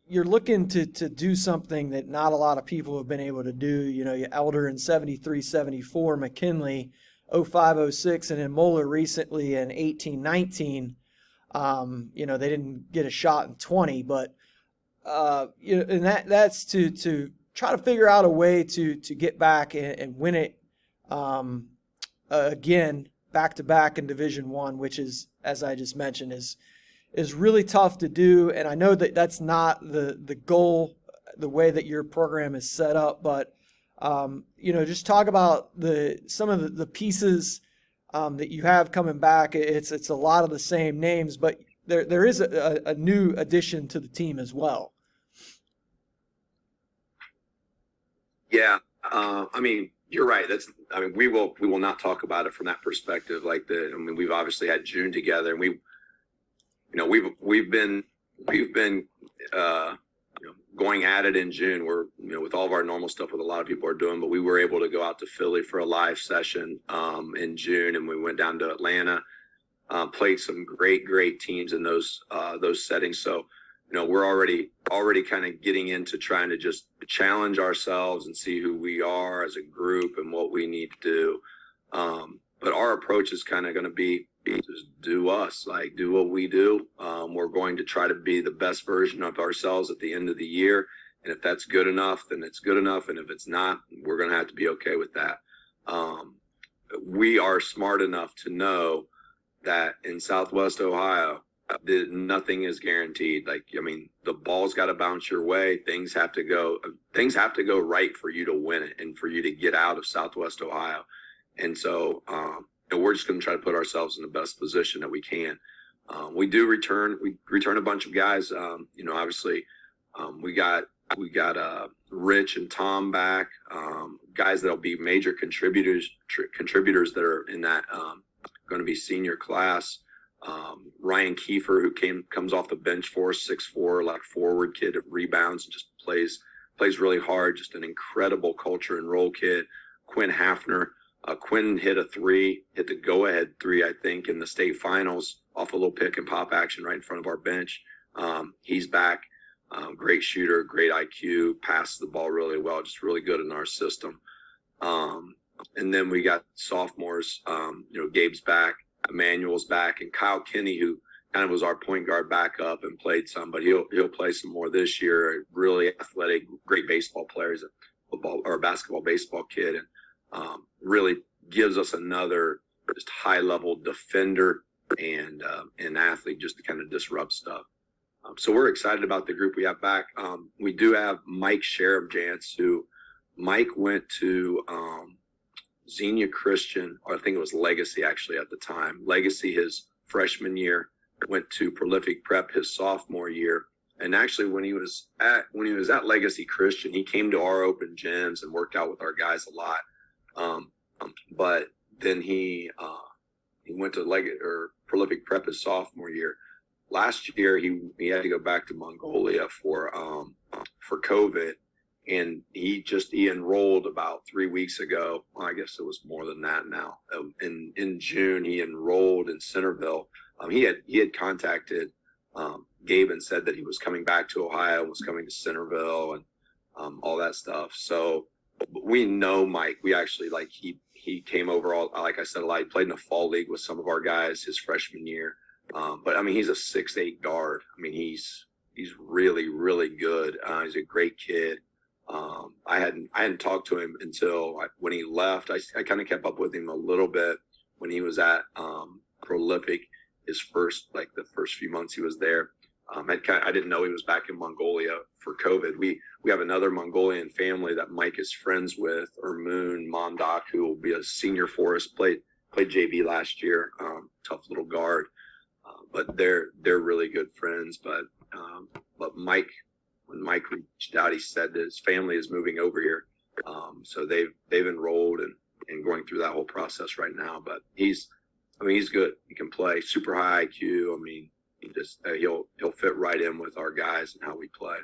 you're looking to do something that not a lot of people have been able to do. You Elder in 73-74, McKinley 05-06, and then Moeller recently in 18-19. They didn't get a shot in 20, but and that's to try to figure out a way to get back and win it again back to back in Division One, which is, as I just mentioned, is really tough to do. And I know that that's not the goal, the way that your program is set up, but just talk about some of the pieces that you have coming back. It's a lot of the same names, but there is a new addition to the team as well. Yeah, you're right. We will not talk about it from that perspective. We've obviously had June together, and we've been going at it in June. We're with all of our normal stuff, what a lot of people are doing, but we were able to go out to Philly for a live session in June, and we went down to Atlanta, played some great teams in those settings. So we're already kind of getting into trying to just challenge ourselves and see who we are as a group and what we need to do. But our approach is kind of going to be just do us, do what we do. We're going to try to be the best version of ourselves at the end of the year. And if that's good enough, then it's good enough. And if it's not, we're going to have to be okay with that. We are smart enough to know that in Southwest Ohio, nothing is guaranteed. The ball's got to bounce your way. Things have to go right for you to win it and for you to get out of Southwest Ohio. And so, we're just going to try to put ourselves in the best position that we can. We return a bunch of guys. Obviously, we got Rich and Tom back, guys that'll be major contributors that are in that going to be senior class. Ryan Kiefer, who comes off the bench for us, 6'4", forward kid that rebounds and just plays really hard. Just an incredible culture and role kid. Quinn Hafner. Quinn hit the go-ahead three, I think, in the state finals off a little pick and pop action right in front of our bench. He's back. Great shooter, great IQ, passes the ball really well, just really good in our system. And then we got sophomores. Gabe's back, Emmanuel's back, and Kyle Kinney, who kind of was our point guard backup and played some, but he'll play some more this year. Really athletic, great baseball player. He's a football or basketball, baseball kid, and really gives us another just high level defender and an athlete just to kind of disrupt stuff. So we're excited about the group we have back. We do have Mike Sherab-Jantz, who Mike went to Xenia Christian, or I think it was Legacy actually at the time. Legacy his freshman year, went to Prolific Prep his sophomore year. And actually when he was at Legacy Christian, he came to our open gyms and worked out with our guys a lot. But then he went to Prolific Prep his sophomore year. Last year he had to go back to Mongolia for COVID, and he enrolled about 3 weeks ago. Well, I guess it was more than that now. In June he enrolled in Centerville. He had contacted Gabe and said that he was coming back to Ohio, was coming to Centerville, and all that stuff. So we know Mike. We actually he came over like I said, a lot. He played in a fall league with some of our guys his freshman year. But I mean, he's a 6'8" guard. I mean, he's really, really good. He's a great kid. I hadn't talked to him until when he left. I kind of kept up with him a little bit when he was at Prolific. The first few months he was there. I didn't know he was back in Mongolia for COVID. We have another Mongolian family that Mike is friends with, Ermoon Momdok, who will be a senior for us. Played JV last year. Tough little guard. But they're really good friends. But Mike, when Mike reached out, he said that his family is moving over here. So they've enrolled and going through that whole process right now. But he's good. He can play, super high IQ. I mean, he'll fit right in with our guys and how we play.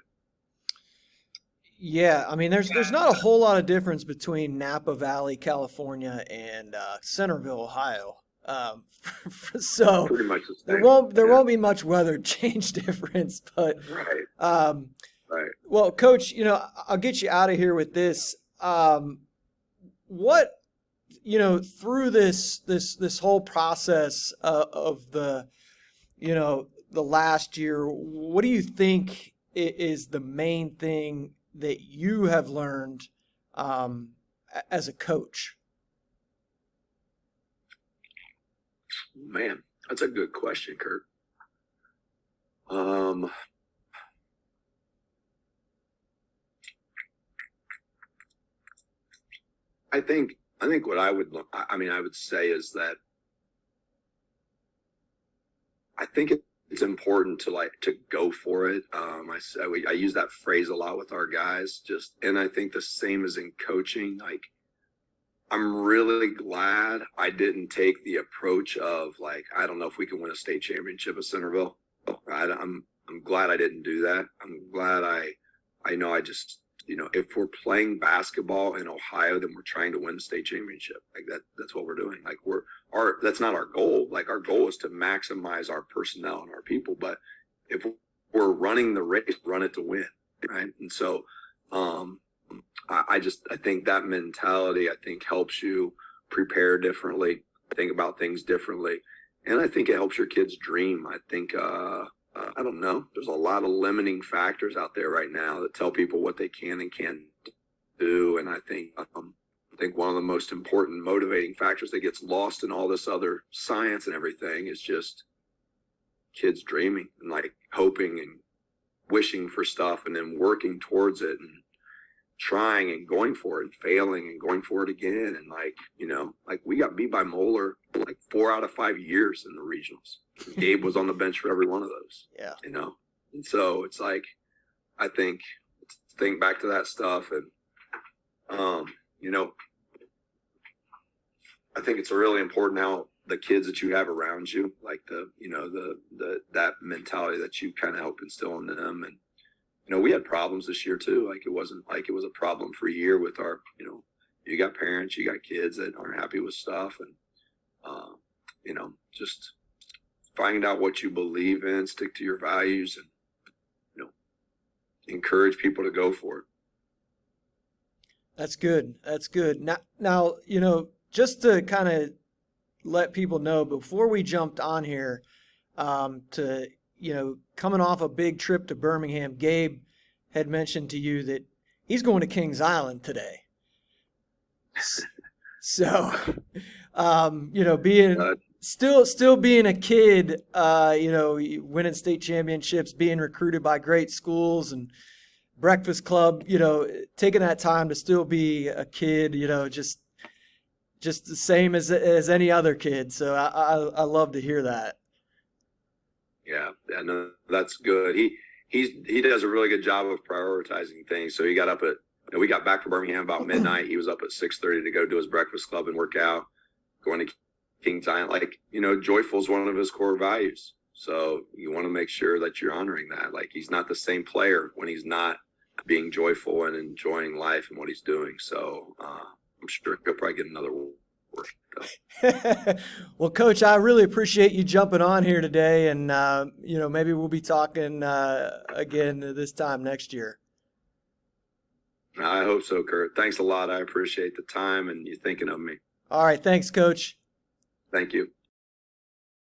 Yeah, I mean, there's not a whole lot of difference between Napa Valley, California, and Centerville, Ohio. So pretty much the same. There won't be much weather change difference, but right. Right. Well, Coach, I'll get you out of here with this. What through this whole process of the last year, what do you think is the main thing that you have learned as a coach? Man, that's a good question, Kurt. I think what I would say is that I think it's important to go for it. I use that phrase a lot with our guys, and I think the same as in coaching. I'm really glad I didn't take the approach of I don't know if we can win a state championship at Centerville. I'm glad I didn't do that. I'm glad I know if we're playing basketball in Ohio, then we're trying to win the state championship. That's what we're doing. That's not our goal. Our goal is to maximize our personnel and our people. But if we're running the race, run it to win, right? And so, I think that mentality, helps you prepare differently, think about things differently. And I think it helps your kids dream. I think, I don't know, there's a lot of limiting factors out there right now that tell people what they can and can't do. And I think one of the most important motivating factors that gets lost in all this other science and everything is just kids dreaming and hoping and wishing for stuff and then working towards it and trying and going for it and failing and going for it again. And we got beat by Moeller 4 out of 5 years in the regionals. Gabe was on the bench for every one of those. Yeah. And so it's I think back to that stuff and I think it's really important how the kids that you have around you, that mentality that you kind of help instill in them. And we had problems this year too. It wasn't it was a problem for a year with our, you got parents, you got kids that aren't happy with stuff. And, just find out what you believe in, stick to your values and, encourage people to go for it. That's good. That's good. Now, just to kind of let people know, before we jumped on here, to, coming off a big trip to Birmingham. Gabe had mentioned to you that he's going to Kings Island today. So, being still being a kid, winning state championships, being recruited by great schools and Breakfast Club, taking that time to still be a kid, just the same as any other kid. So I love to hear that. Yeah, no, that's good. He does a really good job of prioritizing things. So he got up we got back from Birmingham about midnight. He was up at 6:30 to go do his Breakfast Club and work out, going to Kings Island. Joyful is one of his core values. So you want to make sure that you're honoring that. He's not the same player when he's not being joyful and enjoying life and what he's doing. So I'm sure he'll probably get another work. Well, Coach, I really appreciate you jumping on here today, and maybe we'll be talking again this time next year. I hope so, Kurt. Thanks a lot. I appreciate the time and you thinking of me. All right. Thanks, Coach. Thank you.